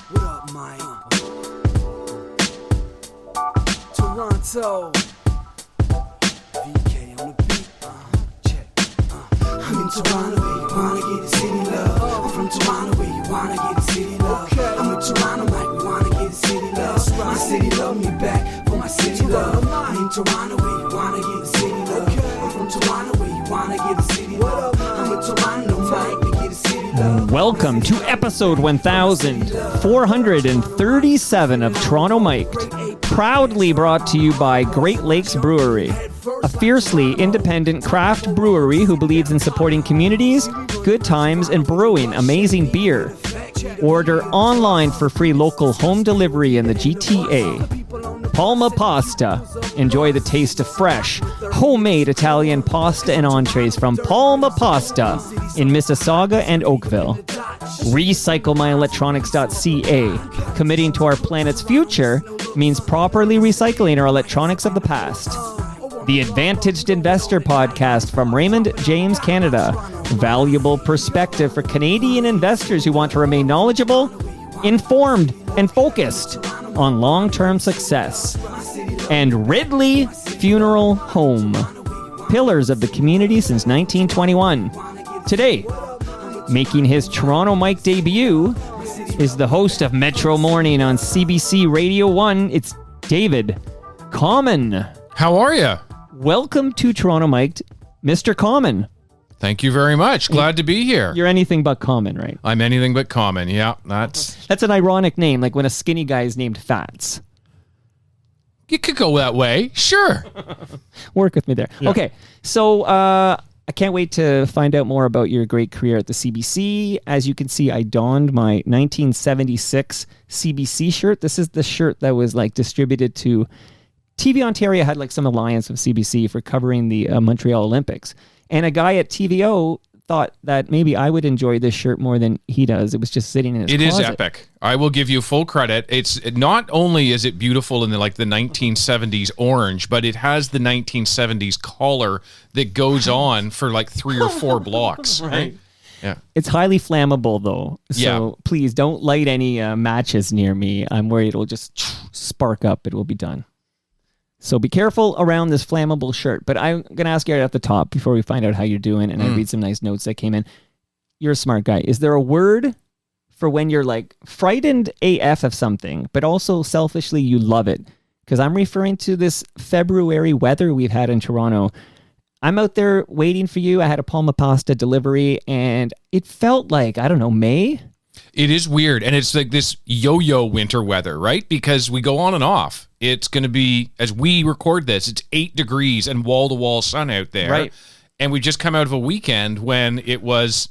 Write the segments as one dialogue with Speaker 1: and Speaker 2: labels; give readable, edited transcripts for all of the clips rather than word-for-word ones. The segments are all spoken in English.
Speaker 1: What up, Mike? Toronto. VK on the beat. Check. I'm in Toronto where you wanna get the city love. I'm from Toronto where you wanna get the city love. I'm in Toronto like we wanna get the city love. My city love me back for my city love. I'm in Toronto where you wanna get the city love. I'm from Toronto where you wanna get the city love. I'm in Toronto Mike to get the city love.
Speaker 2: Welcome to episode 1437 of Toronto Mic'd, proudly brought to you by Great Lakes Brewery, a fiercely independent craft brewery who believes in supporting communities, good times, and brewing amazing beer. Order online for free local home delivery in the GTA. Palma Pasta. Enjoy the taste of fresh, homemade Italian pasta and entrees from Palma Pasta in Mississauga and Oakville. RecycleMyElectronics.ca. Committing to our planet's future means properly recycling our electronics of the past. The Advantaged Investor Podcast from Raymond James Canada. Valuable perspective for Canadian investors who want to remain knowledgeable, informed, and focused on long-term success. And Ridley Funeral Home. Pillars of the community since 1921. Today, making his Toronto Mike debut, is the host of Metro Morning on CBC Radio 1. It's David Common.
Speaker 3: How are you?
Speaker 2: Welcome to Toronto Mic'd, Mr. Common.
Speaker 3: Thank you very much. Glad to be here.
Speaker 2: You're anything but common, right?
Speaker 3: I'm anything but common. Yeah, that's
Speaker 2: an ironic name, like when a skinny guy is named Fats.
Speaker 3: You could go that way. Sure.
Speaker 2: Work with me there. Yeah. Okay, so I can't wait to find out more about your great career at the CBC. As you can see, I donned my 1976 CBC shirt. This is the shirt that was like distributed to TV Ontario, had like some alliance with CBC for covering the Montreal Olympics. And a guy at TVO thought that maybe I would enjoy this shirt more than he does. It was just sitting in his closet.
Speaker 3: It is epic. I will give you full credit. It's not only is it beautiful in the 1970s orange, but it has the 1970s collar that goes on for like 3 or 4 blocks. Right? Yeah.
Speaker 2: It's highly flammable though. So please don't light any matches near me. I'm worried it'll just spark up. It will be done. So be careful around this flammable shirt. But I'm going to ask you right at the top before we find out how you're doing, and I read some nice notes that came in. You're a smart guy. Is there a word for when you're like frightened AF of something, but also selfishly you love it? Because I'm referring to this February weather we've had in Toronto. I'm out there waiting for you. I had a Palma Pasta delivery, and it felt like, I don't know, May?
Speaker 3: It is weird, and it's like this yo-yo winter weather, right? Because we go on and off. It's going to be, as we record this, it's 8 degrees and wall-to-wall sun out there.
Speaker 2: Right.
Speaker 3: And we just come out of a weekend when it was,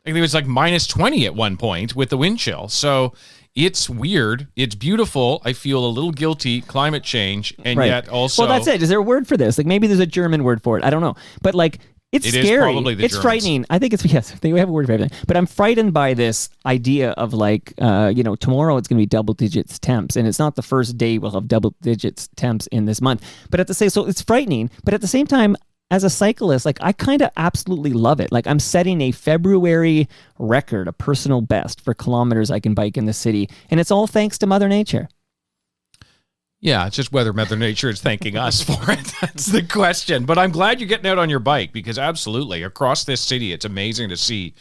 Speaker 3: I think it was like minus 20 at one point with the wind chill. So it's weird. It's beautiful. I feel a little guilty, climate change, and yet also...
Speaker 2: Well, that's it. Is there a word for this? Like maybe there's a German word for it. I don't know. But like... It's scary. It's Germans. Frightening. I think it's, yes, they have a word for everything. But I'm frightened by this idea of like, tomorrow it's going to be double digits temps. And it's not the first day we'll have double digits temps in this month. But so it's frightening. But at the same time, as a cyclist, like I kind of absolutely love it. Like I'm setting a February record, a personal best for kilometers I can bike in the city. And it's all thanks to Mother Nature.
Speaker 3: Yeah, it's just whether Mother Nature is thanking us for it. That's the question. But I'm glad you're getting out on your bike because absolutely, across this city, it's amazing to see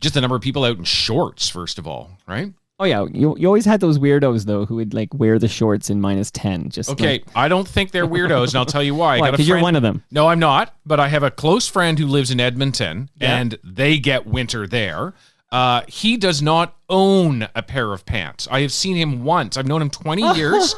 Speaker 3: just the number of people out in shorts, first of all, right?
Speaker 2: Oh, yeah. You always had those weirdos, though, who would like wear the shorts in minus 10.
Speaker 3: Okay, I don't think they're weirdos, and I'll tell you why.
Speaker 2: Why? Because you're one of them.
Speaker 3: No, I'm not. But I have a close friend who lives in Edmonton, and they get winter there. He does not own a pair of pants. I have seen him once. I've known him 20 years.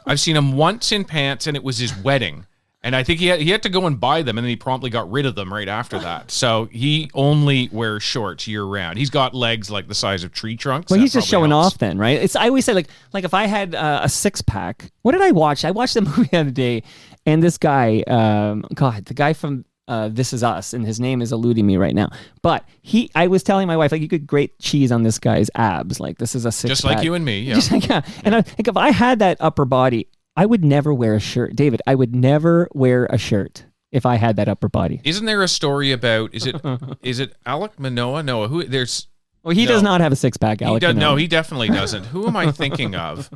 Speaker 3: I've seen him once in pants, and it was his wedding. And I think he had to go and buy them, and then he promptly got rid of them right after that. So he only wears shorts year-round. He's got legs like the size of tree trunks.
Speaker 2: Well, he's just showing off then, right? I always say, like if I had a six-pack, what did I watch? I watched the movie the other day, and this guy, the guy from... This Is Us, and his name is eluding me right now. But I was telling my wife, like, you could grate cheese on this guy's abs. Like, this is a six-pack.
Speaker 3: Just like you and me, yeah.
Speaker 2: And I think if I had that upper body, I would never wear a shirt. David, I would never wear a shirt if I had that upper body.
Speaker 3: Isn't there a story about, is it Alec Manoa? No,
Speaker 2: Well, he does not have a six-pack,
Speaker 3: He
Speaker 2: Alec.
Speaker 3: does,
Speaker 2: you know.
Speaker 3: no, he definitely doesn't. Who am I thinking of?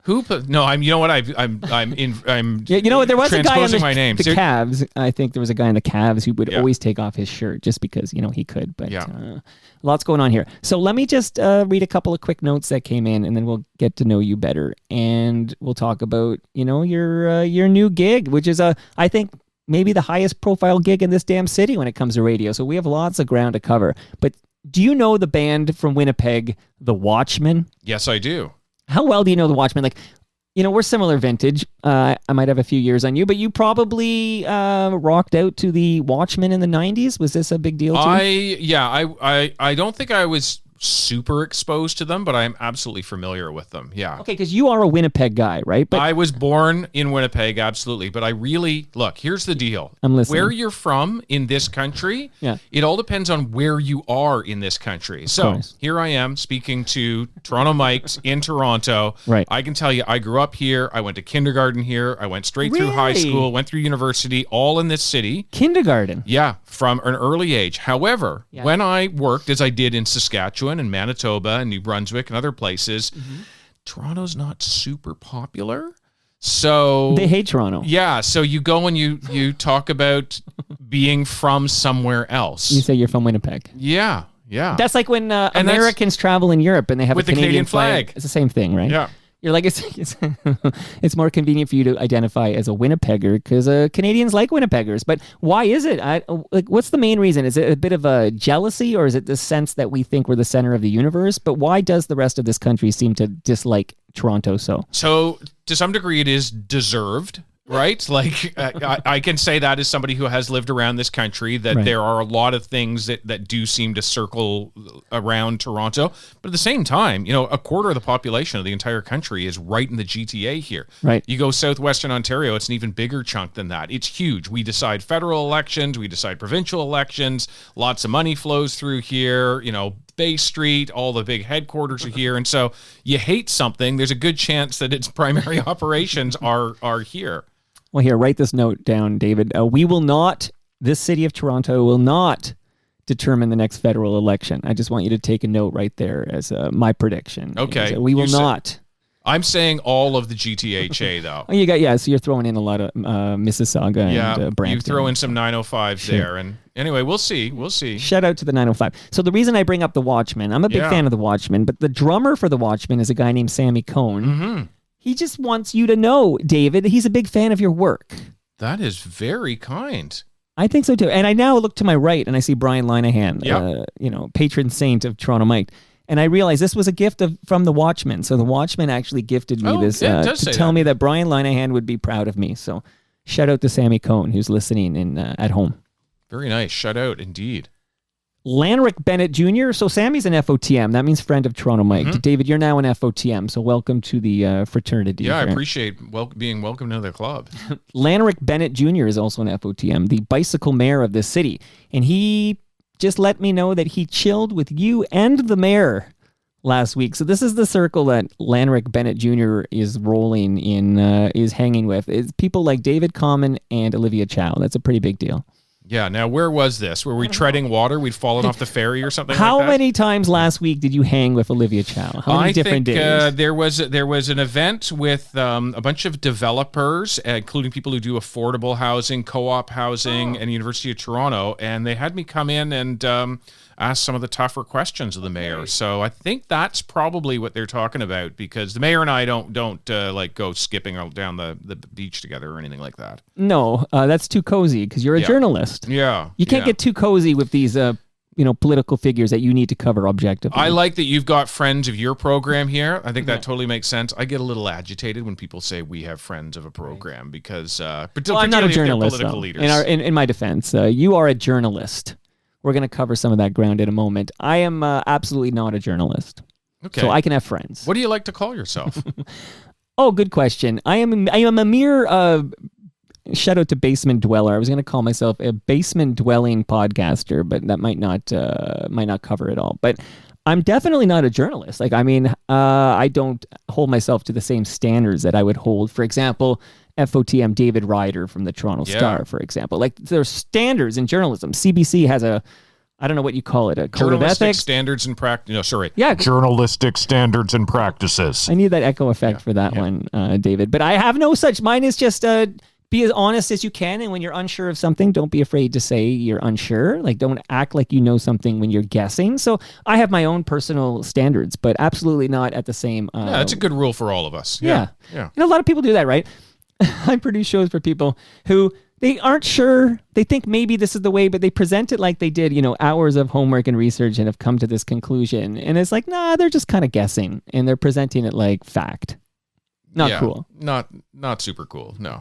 Speaker 3: Who put? No, I'm. You know what? I'm.
Speaker 2: Yeah, you know what? There was a guy on
Speaker 3: transposing my name.
Speaker 2: the Cavs. I think there was a guy in the Cavs who would
Speaker 3: Yeah.
Speaker 2: always take off his shirt just because, you know, he could. But
Speaker 3: Yeah.
Speaker 2: lots going on here. So let me just read a couple of quick notes that came in, and then we'll get to know you better. And we'll talk about, you know, your new gig, which is, I think, maybe the highest profile gig in this damn city when it comes to radio. So we have lots of ground to cover. But do you know the band from Winnipeg, The Watchmen?
Speaker 3: Yes, I do.
Speaker 2: How well do you know The Watchmen? Like, you know, we're similar vintage. I might have a few years on you, but you probably rocked out to The Watchmen in the 90s. Was this a big deal too?
Speaker 3: I don't think I was super exposed to them, but I'm absolutely familiar with them. Yeah.
Speaker 2: Okay, because you are a Winnipeg guy, right? But
Speaker 3: I was born in Winnipeg, absolutely. But I really, look, here's the deal.
Speaker 2: I'm listening.
Speaker 3: Where you're from in this country,
Speaker 2: Yeah.
Speaker 3: it all depends on where you are in this country. So
Speaker 2: course.
Speaker 3: here I am speaking to Toronto Mikes in Toronto.
Speaker 2: Right.
Speaker 3: I can tell you, I grew up here. I went to kindergarten here. I went straight through high
Speaker 2: Really?
Speaker 3: school, went through university, all in this city.
Speaker 2: kindergarten.
Speaker 3: Yeah, from an early age. However,
Speaker 2: Yeah.
Speaker 3: when I worked, as I did in Saskatchewan and Manitoba and New Brunswick and other places, Toronto's not super popular. So
Speaker 2: They hate Toronto.
Speaker 3: yeah, so you go and you talk about being from somewhere else.
Speaker 2: You say you're from Winnipeg.
Speaker 3: Yeah, yeah.
Speaker 2: That's like when
Speaker 3: that's-
Speaker 2: Americans travel in Europe and they have
Speaker 3: With
Speaker 2: a
Speaker 3: the
Speaker 2: Canadian
Speaker 3: Canadian flag.
Speaker 2: It's the same thing, right?
Speaker 3: Yeah.
Speaker 2: You're like, it's more convenient for you to identify as a Winnipegger because Canadians like Winnipeggers. But why is it? What's the main reason? Is it a bit of a jealousy, or is it the sense that we think we're the center of the universe? But why does the rest of this country seem to dislike Toronto so?
Speaker 3: So to some degree, it is deserved, right? Like I can say that as somebody who has lived around this country, that
Speaker 2: Right.
Speaker 3: there are a lot of things that do seem to circle around Toronto. But at the same time, you know, a quarter of the population of the entire country is right in the GTA here.
Speaker 2: Right.
Speaker 3: You go southwestern Ontario, it's an even bigger chunk than that. It's huge. We decide federal elections, we decide provincial elections, lots of money flows through here, you know, Bay Street, all the big headquarters are here. And so you hate something, there's a good chance that its primary operations are here.
Speaker 2: Well, here, write this note down, David. This city of Toronto will not determine the next federal election. I just want you to take a note right there as my prediction.
Speaker 3: Okay.
Speaker 2: So we will
Speaker 3: You said-
Speaker 2: not.
Speaker 3: I'm saying all of the GTHA though.
Speaker 2: Oh, so you're throwing in a lot of Mississauga
Speaker 3: Yeah,
Speaker 2: and Brampton.
Speaker 3: you throw in some 905s there. And anyway, we'll see. We'll see.
Speaker 2: Shout out to the 905. So the reason I bring up the Watchmen, I'm a big
Speaker 3: Yeah.
Speaker 2: fan of the Watchmen, but the drummer for the Watchmen is a guy named Sammy Cohn.
Speaker 3: Mm-hmm.
Speaker 2: He just wants you to know, David, he's a big fan of your work.
Speaker 3: That is very kind.
Speaker 2: I think so too. And I now look to my right and I see Brian Linehan,
Speaker 3: Yeah.
Speaker 2: patron saint of Toronto Mike. And I realized this was a gift from the Watchmen. So the Watchmen actually gifted me this
Speaker 3: yeah, it does
Speaker 2: to
Speaker 3: say
Speaker 2: tell
Speaker 3: that.
Speaker 2: me that Brian Linehan would be proud of me. So shout out to Sammy Cohn, who's listening in at home.
Speaker 3: Very nice. Shut out, indeed.
Speaker 2: Lanrick Bennett Jr. So Sammy's an FOTM. That means friend of Toronto Mike.
Speaker 3: Mm-hmm.
Speaker 2: David, you're now an FOTM. So welcome to the fraternity.
Speaker 3: Yeah, I
Speaker 2: here.
Speaker 3: appreciate being welcome to the club.
Speaker 2: Lanrick Bennett Jr. is also an FOTM, the bicycle mayor of this city. And he just let me know that he chilled with you and the mayor last week. So this is the circle that Lanrick Bennett Jr. is rolling in, is hanging with. It's people like David Common and Olivia Chow. That's a pretty big deal.
Speaker 3: Yeah. Now, where was this? Were we treading water? We'd fallen off the ferry or something
Speaker 2: How
Speaker 3: like that?
Speaker 2: many times last week did you hang with Olivia Chow? How many different
Speaker 3: think
Speaker 2: days?
Speaker 3: there was an event with a bunch of developers, including people who do affordable housing, co-op housing, and University of Toronto, and they had me come in and ask some of the tougher questions of the mayor. So I think that's probably what they're talking about, because the mayor and I don't like go skipping down the beach together or anything like that.
Speaker 2: No, that's too cozy because you're a
Speaker 3: Yeah.
Speaker 2: journalist.
Speaker 3: Yeah,
Speaker 2: You can't get too cozy with these, political figures that you need to cover objectively.
Speaker 3: I like that you've got friends of your program here. I think that totally makes sense. I get a little agitated when people say we have friends of a program because,
Speaker 2: Well, I'm not a
Speaker 3: particularly if they're
Speaker 2: journalist.
Speaker 3: political
Speaker 2: Though.
Speaker 3: leaders.
Speaker 2: In my defense, you are a journalist. We're going to cover some of that ground in a moment. I am absolutely not a journalist,
Speaker 3: Okay.
Speaker 2: so I can have friends.
Speaker 3: What do you like to call yourself?
Speaker 2: Oh, good question. I am a mere shout out to Basement Dweller. I was going to call myself a basement dwelling podcaster, but that might not cover it all. But I'm definitely not a journalist. I don't hold myself to the same standards that I would hold, for example, FOTM David Ryder from the Toronto
Speaker 3: Yeah.
Speaker 2: Star, for example. Like, there's standards in journalism. CBC has a I don't know what you call it, a code of
Speaker 3: Journalistic
Speaker 2: ethics.
Speaker 3: standards and practice. No, sorry.
Speaker 2: Yeah,
Speaker 4: Journalistic standards and practices.
Speaker 2: I need that echo effect for that one, David. But I have no such. Mine is just be as honest as you can, and when you're unsure of something, don't be afraid to say you're unsure. Like, don't act like you know something when you're guessing. So I have my own personal standards, but absolutely not at the same.
Speaker 3: Yeah, that's a good rule for all of us.
Speaker 2: Yeah.
Speaker 3: Yeah.
Speaker 2: You know, a lot of people do that, right? I produce shows for people who they aren't sure. They think maybe this is the way, but they present it like they did, hours of homework and research and have come to this conclusion. And it's like, nah, they're just kind of guessing, and they're presenting it like fact. Not cool.
Speaker 3: Not super cool. No.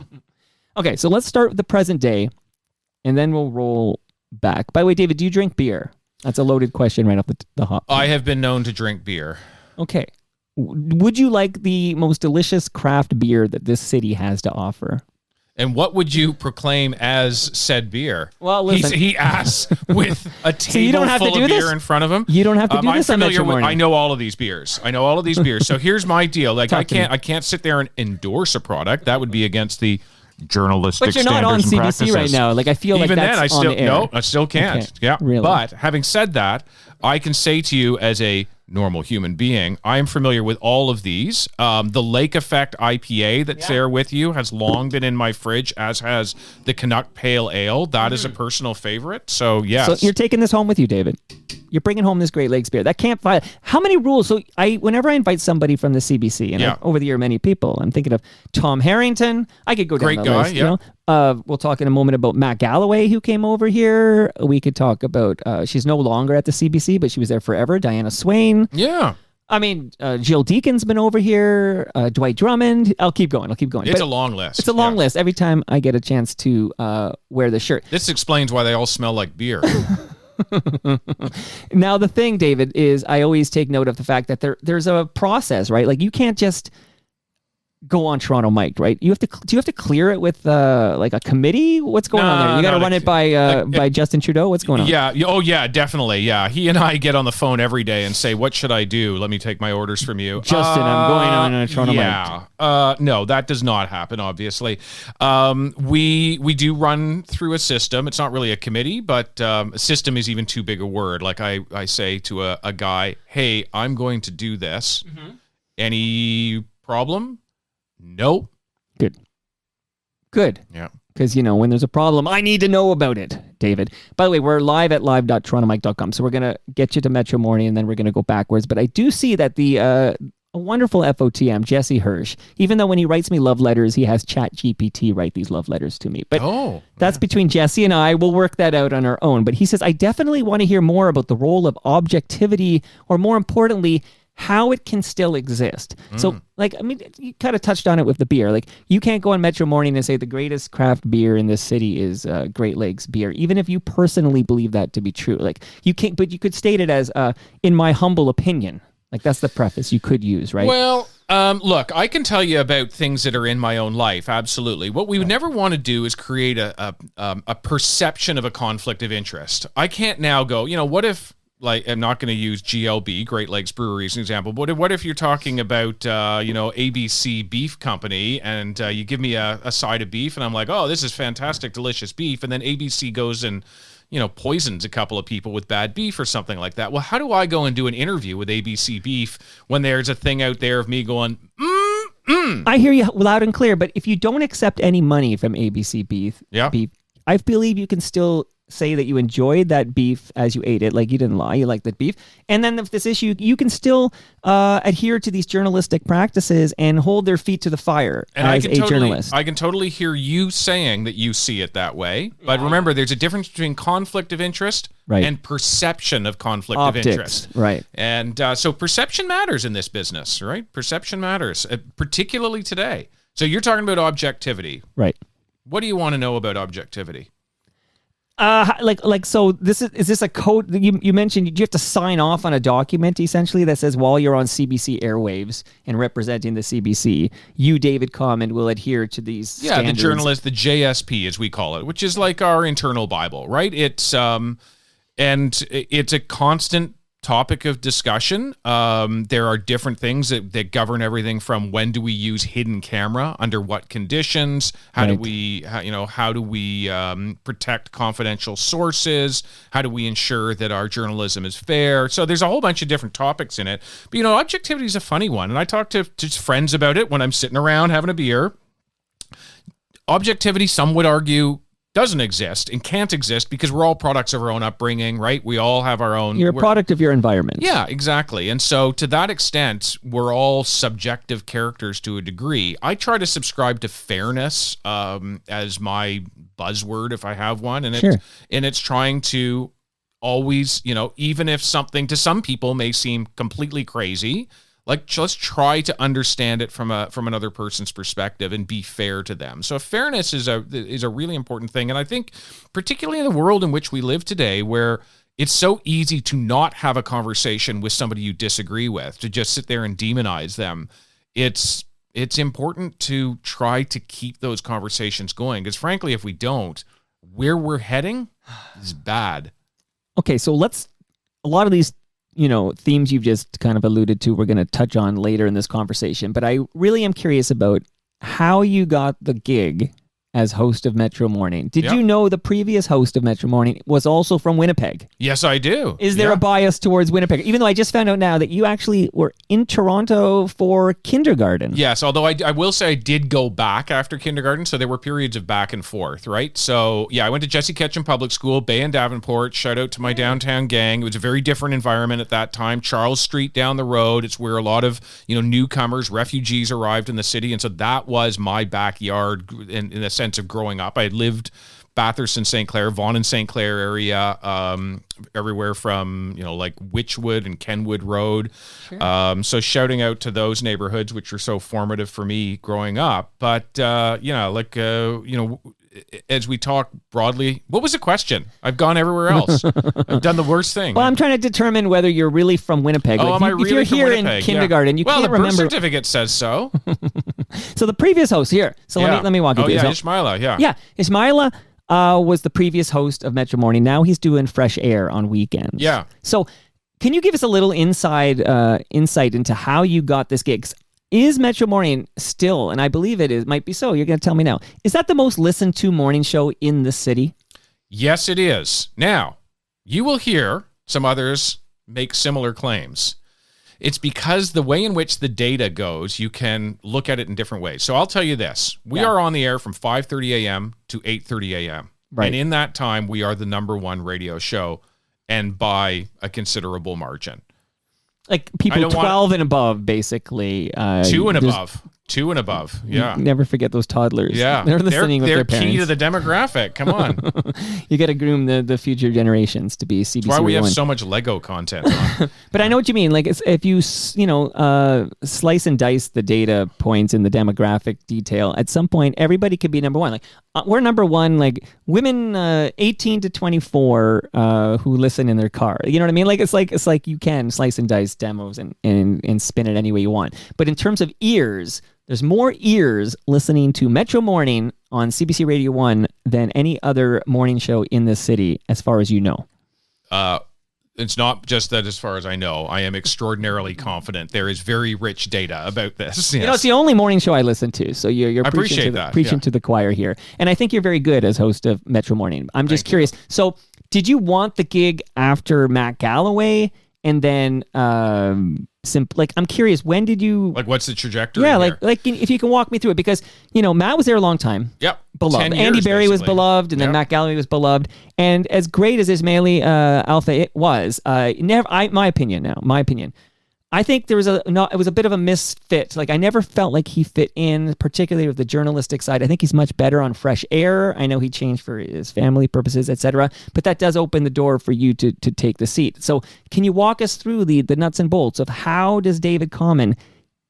Speaker 2: Okay, so let's start with the present day, and then we'll roll back. By the way, David, do you drink beer? That's a loaded question right off the hop.
Speaker 3: I have been known to drink beer.
Speaker 2: Okay. Would you like the most delicious craft beer that this city has to offer?
Speaker 3: And what would you proclaim as said beer?
Speaker 2: Well, listen.
Speaker 3: He asks with a table
Speaker 2: you don't have to
Speaker 3: full
Speaker 2: do
Speaker 3: of beer
Speaker 2: this?
Speaker 3: in front of him.
Speaker 2: You don't have to do
Speaker 3: I'm
Speaker 2: this on
Speaker 3: familiar
Speaker 2: Metro
Speaker 3: with.
Speaker 2: Morning.
Speaker 3: I know all of these beers. So here's my deal. Like,
Speaker 2: Talk to me.
Speaker 3: I can't sit there and endorse a product. That would be against the.
Speaker 4: Journalistic
Speaker 2: But you're not on
Speaker 4: standards and
Speaker 2: CBC right
Speaker 4: practices.
Speaker 2: now. Like, I feel like
Speaker 3: Even
Speaker 2: that's
Speaker 3: then, I still
Speaker 2: on the air.
Speaker 3: I still can't.
Speaker 2: Okay.
Speaker 3: Yeah,
Speaker 2: Really?
Speaker 3: But having said that, I can say to you as a normal human being, I am familiar with all of these. The Lake Effect IPA that's there with you has long been in my fridge, as has the Canuck Pale Ale. That is a personal favorite. So yes,
Speaker 2: So you're taking this home with you, David. You're bringing home this Great Lakes beer. That can't file. How many rules? So whenever I invite somebody from the CBC, and over the year, many people, I'm thinking of Tom Harrington. I could go down
Speaker 3: Great
Speaker 2: the
Speaker 3: guy,
Speaker 2: list.
Speaker 3: yeah.
Speaker 2: We'll talk in a moment about Matt Galloway, who came over here. We could talk about, she's no longer at the CBC, but she was there forever. Diana Swain.
Speaker 3: yeah.
Speaker 2: I mean, Jill Deacon's been over here. Dwight Drummond. I'll keep going.
Speaker 3: It's
Speaker 2: But
Speaker 3: a long list.
Speaker 2: It's a long list. Every time I get a chance to wear the shirt.
Speaker 3: This explains why they all smell like beer.
Speaker 2: Now, the thing, David, is I always take note of the fact that there's a process, right? Like, you can't just go on Toronto Mic'd, right? Do you have to clear it with like a committee? What's going on there? You got to run it by Justin Trudeau? What's going on?
Speaker 3: Yeah. Oh, yeah, definitely. Yeah. He and I get on the phone every day and say, what should I do? Let me take my orders from you.
Speaker 2: Justin, I'm going on a Toronto Mic'd.
Speaker 3: Yeah. No, that does not happen, obviously. We do run through a system. It's not really a committee, but a system is even too big a word. Like I say to a guy, hey, I'm going to do this. Mm-hmm. Any problem? Nope.
Speaker 2: Good.
Speaker 3: Yeah.
Speaker 2: Because, when there's a problem, I need to know about it, David. By the way, we're live at live.torontomic.com, so we're going to get you to Metro Morning, and then we're going to go backwards. But I do see that a wonderful FOTM, Jesse Hirsch, even though when he writes me love letters, he has ChatGPT write these love letters to me. But that's between Jesse and I. We'll work that out on our own. But he says, I definitely want to hear more about the role of objectivity, or more importantly, how it can still exist. So, you kind of touched on it with the beer. Like, you can't go on Metro Morning and say the greatest craft beer in this city is Great Lakes beer, even if you personally believe that to be true. Like, you can't, but you could state it as, in my humble opinion. Like, that's the preface you could use, right?
Speaker 3: Well, look, I can tell you about things that are in my own life. Absolutely. What we would never want to do is create a perception of a conflict of interest. I can't now go, what if, like, I'm not going to use GLB, Great Lakes Brewery, as an example, but what if you're talking about, ABC Beef Company, and you give me a side of beef, and I'm like, oh, this is fantastic, delicious beef, and then ABC goes and, poisons a couple of people with bad beef or something like that. Well, how do I go and do an interview with ABC Beef when there's a thing out there of me going,
Speaker 2: I hear you loud and clear, but if you don't accept any money from ABC Beef, I believe you can still say that you enjoyed that beef as you ate it, like you didn't lie, you liked that beef. And then if this issue, you can still adhere to these journalistic practices and hold their feet to the fire as a journalist.
Speaker 3: I can totally hear you saying that you see it that way. But remember, there's a difference between conflict of interest and perception of conflict of interest.
Speaker 2: Right.
Speaker 3: And so perception matters in this business, right? Perception matters, particularly today. So you're talking about objectivity.
Speaker 2: Right.
Speaker 3: What do you want to know about objectivity?
Speaker 2: So is this a code that you mentioned? You have to sign off on a document essentially that says while you're on CBC airwaves and representing the CBC, you, David Common, will adhere to these standards.
Speaker 3: The journalist, the JSP as we call it, which is like our internal Bible, right? It's and it's a constant topic of discussion. There are different things that govern everything from when do we use hidden camera, under what conditions, how do we protect confidential sources, how do we ensure that our journalism is fair. So there's a whole bunch of different topics in it. But objectivity is a funny one, and I talk to just friends about it when I'm sitting around having a beer. Objectivity, some would argue, doesn't exist and can't exist because we're all products of our own upbringing, right? We all have our own...
Speaker 2: You're a product of your environment.
Speaker 3: Yeah, exactly. And so to that extent, we're all subjective characters to a degree. I try to subscribe to fairness as my buzzword, if I have one. And it's trying to always, even if something to some people may seem completely crazy, let's try to understand it from another person's perspective and be fair to them. So fairness is a really important thing. And I think particularly in the world in which we live today, where it's so easy to not have a conversation with somebody you disagree with, to just sit there and demonize them, it's important to try to keep those conversations going. Because frankly, if we don't, where we're heading is bad.
Speaker 2: Okay, so a lot of these themes you've just kind of alluded to, we're going to touch on later in this conversation. But I really am curious about how you got the gig as host of Metro Morning. Did you know the previous host of Metro Morning was also from Winnipeg?
Speaker 3: Yes, I do.
Speaker 2: Is there a bias towards Winnipeg? Even though I just found out now that you actually were in Toronto for kindergarten.
Speaker 3: Yes, although I will say I did go back after kindergarten, so there were periods of back and forth, right? So, I went to Jesse Ketchum Public School, Bay and Davenport. Shout out to my downtown gang. It was a very different environment at that time. Charles Street down the road. It's where a lot of, newcomers, refugees arrived in the city, and so that was my backyard in a sense of growing up. I had lived Bathurst and St. Clair, Vaughan and St. Clair area, everywhere from, like Witchwood and Kenwood Road. Sure. So shouting out to those neighborhoods, which were so formative for me growing up. But, as we talk broadly, what was the question? I've gone everywhere else. I've done the worst thing.
Speaker 2: Well, I'm trying to determine whether you're really from Winnipeg.
Speaker 3: Oh,
Speaker 2: if you're here in kindergarten, you can't remember.
Speaker 3: Well, the birth certificate says so.
Speaker 2: So the previous host here. So let me walk you through.
Speaker 3: Ismaila,
Speaker 2: Yeah, Ismaila was the previous host of Metro Morning. Now he's doing Fresh Air on weekends.
Speaker 3: Yeah.
Speaker 2: So can you give us a little insight into how you got this gig? Is Metro Morning still, and I believe it is, might be so, you're going to tell me now, is that the most listened to morning show in the city?
Speaker 3: Yes, it is. Now, you will hear some others make similar claims. It's because the way in which the data goes, you can look at it in different ways. So I'll tell you this. We are on the air from 5:30 a.m. to 8:30 a.m. Right. And in that time, we are the number one radio show, and by a considerable margin.
Speaker 2: Like people 12 and above, basically.
Speaker 3: 2 and above. 2 and above. Yeah.
Speaker 2: Never forget those toddlers.
Speaker 3: Yeah.
Speaker 2: They're listening with their parents.
Speaker 3: They're key to the demographic. Come on.
Speaker 2: You got to groom the future generations to be CBC.
Speaker 3: That's why we have so much Lego content on.
Speaker 2: But I know what you mean. Like if you slice and dice the data points in the demographic detail, at some point everybody could be number one. Like we're number one. Like women 18 to 24 who listen in their car. You know what I mean? Like it's like you can slice and dice demos and spin it any way you want. But in terms of ears, there's more ears listening to Metro Morning on CBC Radio 1 than any other morning show in this city, as far as you know.
Speaker 3: It's not just that as far as I know. I am extraordinarily confident. There is very rich data about this. Yes.
Speaker 2: It's the only morning show I listen to, so you're preaching to the choir here. And I think you're very good as host of Metro Morning. I'm just curious. So did you want the gig after Matt Galloway? And then, I'm curious, when did you...
Speaker 3: Like, what's the trajectory?
Speaker 2: Yeah,
Speaker 3: here?
Speaker 2: like if you can walk me through it, because, Matt was there a long time.
Speaker 3: Yep.
Speaker 2: Beloved.
Speaker 3: 10 years,
Speaker 2: Andy Barry was
Speaker 3: basically.
Speaker 2: beloved, and then Matt Galloway was beloved. And as great as Ismaili Alfa was, my opinion, I think it was a bit of a misfit. Like, I never felt like he fit in, particularly with the journalistic side. I think he's much better on Fresh Air. I know he changed for his family purposes, etc. But that does open the door for you to take the seat. So can you walk us through the nuts and bolts of how does David Common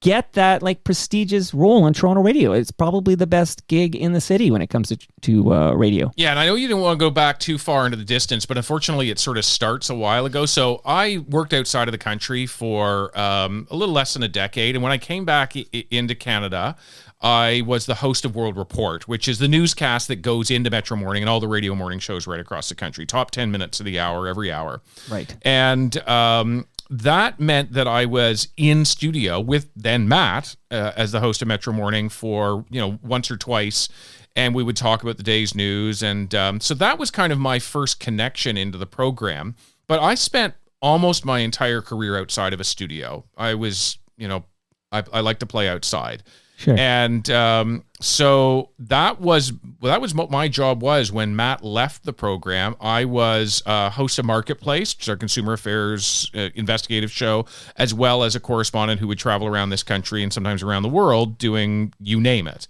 Speaker 2: get that prestigious role on Toronto radio? It's probably the best gig in the city when it comes to radio.
Speaker 3: Yeah, and I know you didn't want to go back too far into the distance, but unfortunately it sort of starts a while ago. So I worked outside of the country for a little less than a decade, and when I came back into Canada, I was the host of World Report, which is the newscast that goes into Metro Morning and all the radio morning shows right across the country. Top 10 minutes of the hour, every hour.
Speaker 2: Right.
Speaker 3: And that meant that I was in studio with then Matt as the host of Metro Morning for, once or twice. And we would talk about the day's news. And so that was kind of my first connection into the program. But I spent almost my entire career outside of a studio. I was, I like to play outside.
Speaker 2: Sure.
Speaker 3: And so that was what my job was when Matt left the program. I was host of Marketplace, which is our consumer affairs investigative show, as well as a correspondent who would travel around this country and sometimes around the world doing you name it.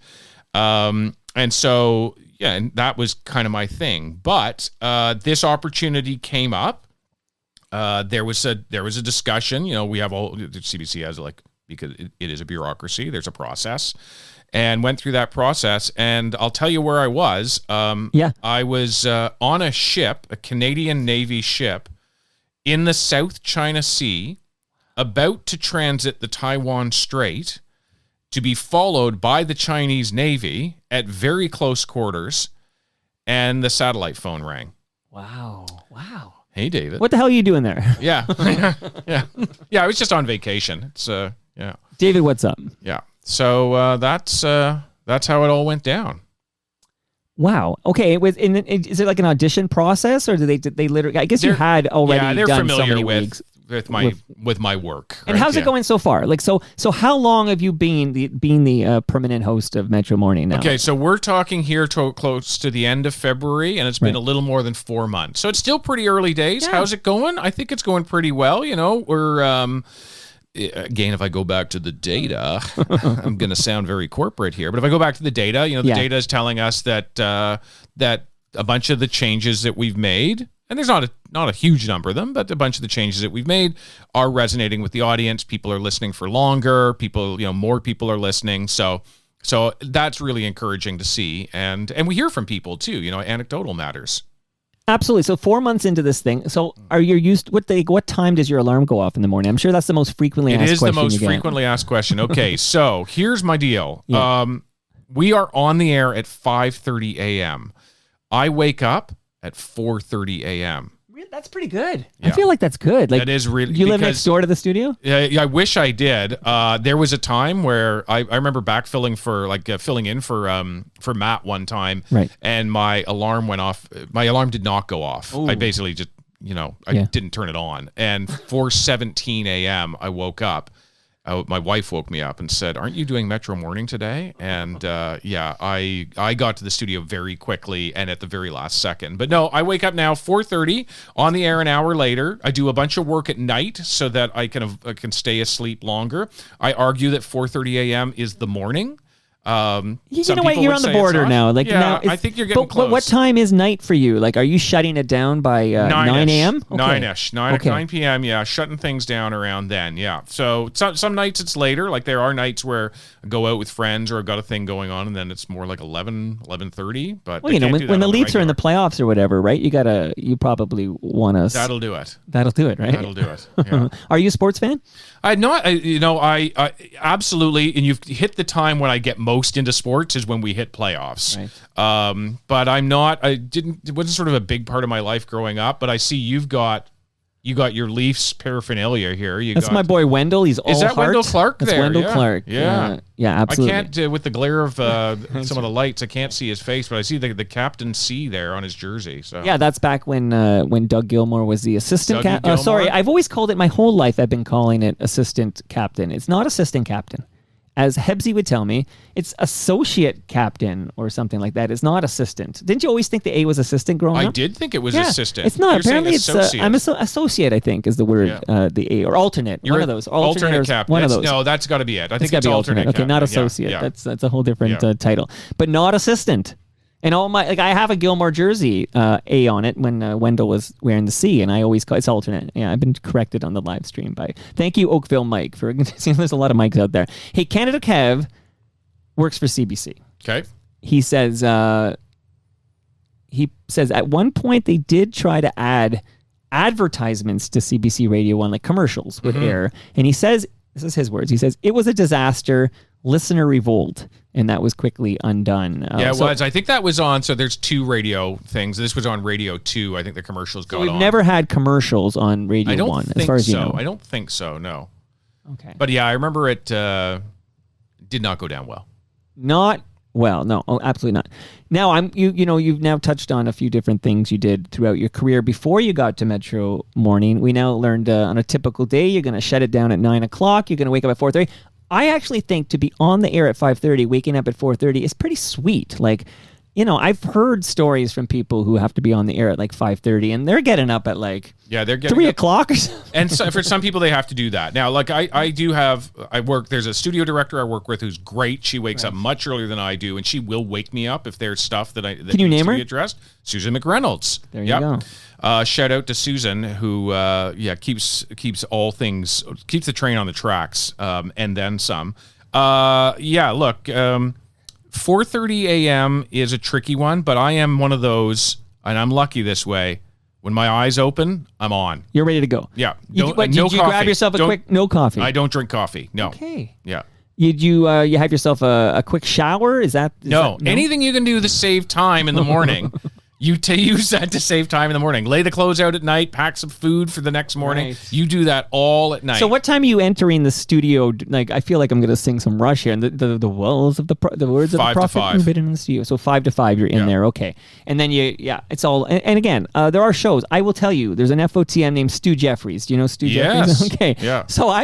Speaker 3: And so, and that was kind of my thing. But this opportunity came up. There was a discussion. We have CBC has because it is a bureaucracy. There's a process, and went through that process. And I'll tell you where I was. I was on a ship, a Canadian Navy ship, in the South China Sea, about to transit the Taiwan Strait, to be followed by the Chinese Navy at very close quarters, and the satellite phone rang.
Speaker 2: Wow.
Speaker 3: Hey, David.
Speaker 2: What the hell are you doing there?
Speaker 3: Yeah. Yeah, I was just on vacation. It's yeah.
Speaker 2: David, what's up?
Speaker 3: Yeah. So that's how it all went down.
Speaker 2: Wow. Okay. Is it like an audition process, or did they literally? I guess you had already
Speaker 3: they're
Speaker 2: done
Speaker 3: familiar
Speaker 2: so many
Speaker 3: with
Speaker 2: weeks
Speaker 3: with my work.
Speaker 2: And
Speaker 3: right?
Speaker 2: how's it going so far? So how long have you been the permanent host of Metro Morning now?
Speaker 3: Okay, so we're talking here close to the end of February, and it's been a little more than 4 months. So it's still pretty early days.
Speaker 2: Yeah.
Speaker 3: How's it going? I think it's going pretty well. We're again, if I go back to the data, I'm going to sound very corporate here, but if I go back to the data, the data is telling us that that a bunch of the changes that we've made, and there's not a huge number of them, but a bunch of the changes that we've made are resonating with the audience. People are listening for longer. More people are listening. So that's really encouraging to see, and we hear from people too. Anecdotal matters.
Speaker 2: Absolutely. So 4 months into this thing, so are you used? What time does your alarm go off in the morning? I'm sure that's the most frequently asked question.
Speaker 3: It is the most frequently asked question. Okay, so here's my deal.
Speaker 2: Yeah.
Speaker 3: We are on the air at 5:30 a.m. I wake up at 4:30 a.m.
Speaker 2: That's pretty good.
Speaker 3: Yeah.
Speaker 2: I feel like that's good.
Speaker 3: That is really.
Speaker 2: Do you live next door to the studio?
Speaker 3: Yeah, I wish I did. There was a time where I remember backfilling filling in for Matt one time,
Speaker 2: right?
Speaker 3: And my alarm went off. My alarm did not go off. Ooh. I basically just didn't turn it on. And 4:17 a.m. I woke up. My wife woke me up and said, "Aren't you doing Metro Morning today?" And I got to the studio very quickly and at the very last second. But no, I wake up now 4:30 on the air an hour later. I do a bunch of work at night so that I can stay asleep longer. I argue that 4:30 a.m. is the morning.
Speaker 2: You're on the border now. Now
Speaker 3: I think you're getting close.
Speaker 2: But what time is night for you? Are you shutting it down by 9 a.m.?
Speaker 3: Okay. 9-ish. 9 p.m. Yeah, shutting things down around then. Yeah. So some nights it's later. There are nights where I go out with friends or I've got a thing going on, and then it's more like 11:30. But
Speaker 2: when the Leafs are in the playoffs or whatever, right? You probably want us.
Speaker 3: That'll do it.
Speaker 2: That'll do it, right?
Speaker 3: That'll do it. Yeah.
Speaker 2: Are you a sports fan?
Speaker 3: I absolutely, and you've hit the time when I get most into sports is when we hit playoffs.
Speaker 2: Right.
Speaker 3: But I'm not. It wasn't sort of a big part of my life growing up. But I see you got your Leafs paraphernalia here.
Speaker 2: That's my boy Wendell. He's all
Speaker 3: Is that
Speaker 2: heart.
Speaker 3: Wendell Clark?
Speaker 2: That's
Speaker 3: there?
Speaker 2: Wendell
Speaker 3: Yeah.
Speaker 2: Clark.
Speaker 3: Yeah.
Speaker 2: Yeah, absolutely.
Speaker 3: I can't with the glare of some of the lights. I can't see his face, but I see the Captain C there on his jersey. So
Speaker 2: yeah, that's back when Doug Gilmour was the assistant captain. Sorry, I've always called it my whole life. I've been calling it assistant captain. It's not assistant captain. As Hebsy would tell me, it's associate captain or something like that. It's not assistant. Didn't you always think the A was assistant growing up?
Speaker 3: I did think it was assistant.
Speaker 2: It's not.
Speaker 3: You're
Speaker 2: Apparently, it's
Speaker 3: associate.
Speaker 2: I'm associate. I think is the word. The A or alternate.
Speaker 3: You're
Speaker 2: one of those.
Speaker 3: Alternate captain.
Speaker 2: One of those.
Speaker 3: No, that's got to be it. I think
Speaker 2: it's
Speaker 3: alternate.
Speaker 2: Okay, not associate.
Speaker 3: Yeah.
Speaker 2: That's a whole different title. But not assistant. And all my I have a Gilmore jersey A on it when Wendell was wearing the C, and I always call it's alternate. Yeah, I've been corrected on the live stream by. Thank you, Oakville Mike, for seeing there's a lot of mics out there. Hey, Canada Kev works for CBC.
Speaker 3: Okay.
Speaker 2: He says at one point they did try to add advertisements to CBC Radio One, like commercials would air, and he says This is his words. He says, "It was a disaster, listener revolt, and that was quickly undone."
Speaker 3: Yeah, it was. I think that was on. So there's 2 radio things. This was on Radio 2. I think the commercials got
Speaker 2: We've
Speaker 3: on.
Speaker 2: never had commercials on Radio
Speaker 3: I don't
Speaker 2: 1,
Speaker 3: think
Speaker 2: as far as
Speaker 3: so.
Speaker 2: you know.
Speaker 3: I don't think so. No.
Speaker 2: Okay.
Speaker 3: But yeah, I remember it did not go down well.
Speaker 2: Not well, no, absolutely not. Now you've now touched on a few different things you did throughout your career before you got to Metro Morning. We now learned on a typical day you're going to shut it down at 9 o'clock. You're going to wake up at 4:30. I actually think to be on the air at 5:30, waking up at 4:30 is pretty sweet. Like, I've heard stories from people who have to be on the air at like 5:30, and they're getting up at like
Speaker 3: they're getting
Speaker 2: 3
Speaker 3: up.
Speaker 2: o'clock or something.
Speaker 3: And so for some people, they have to do that. Now, like I work, there's a studio director I work with who's great. She wakes up much earlier than I do, and she will wake me up if there's stuff that
Speaker 2: Can you
Speaker 3: needs
Speaker 2: name
Speaker 3: to
Speaker 2: her?
Speaker 3: be addressed. Susan McReynolds.
Speaker 2: There you go.
Speaker 3: Shout out to Susan, who keeps all things, keeps the train on the tracks, and then some. Look, 4:30 a.m. is a tricky one, but I am one of those, and I'm lucky this way. When my eyes open, I'm on.
Speaker 2: You're ready to go.
Speaker 3: Yeah.
Speaker 2: Did you grab yourself a quick no coffee?
Speaker 3: I don't drink coffee. No.
Speaker 2: Okay.
Speaker 3: Yeah.
Speaker 2: Did you have yourself a quick shower? Is that
Speaker 3: No. Anything you can do to save time in the morning, you use that to save time in the morning. Lay the clothes out at night, pack some food for the next morning.
Speaker 2: Right.
Speaker 3: You do that all at night.
Speaker 2: So what time are you entering the studio? Like, I feel like I'm going to sing some Rush here. And the words of the words of the
Speaker 3: 5 to
Speaker 2: prophet
Speaker 3: 5.
Speaker 2: forbidden in the studio. So 5 to 5, you're in there. Okay. And then it's all. And again, there are shows. I will tell you, there's an FOTM named Stu Jeffries. Do you know Stu Jeffries?
Speaker 3: Yes.
Speaker 2: Okay.
Speaker 3: Yeah.
Speaker 2: So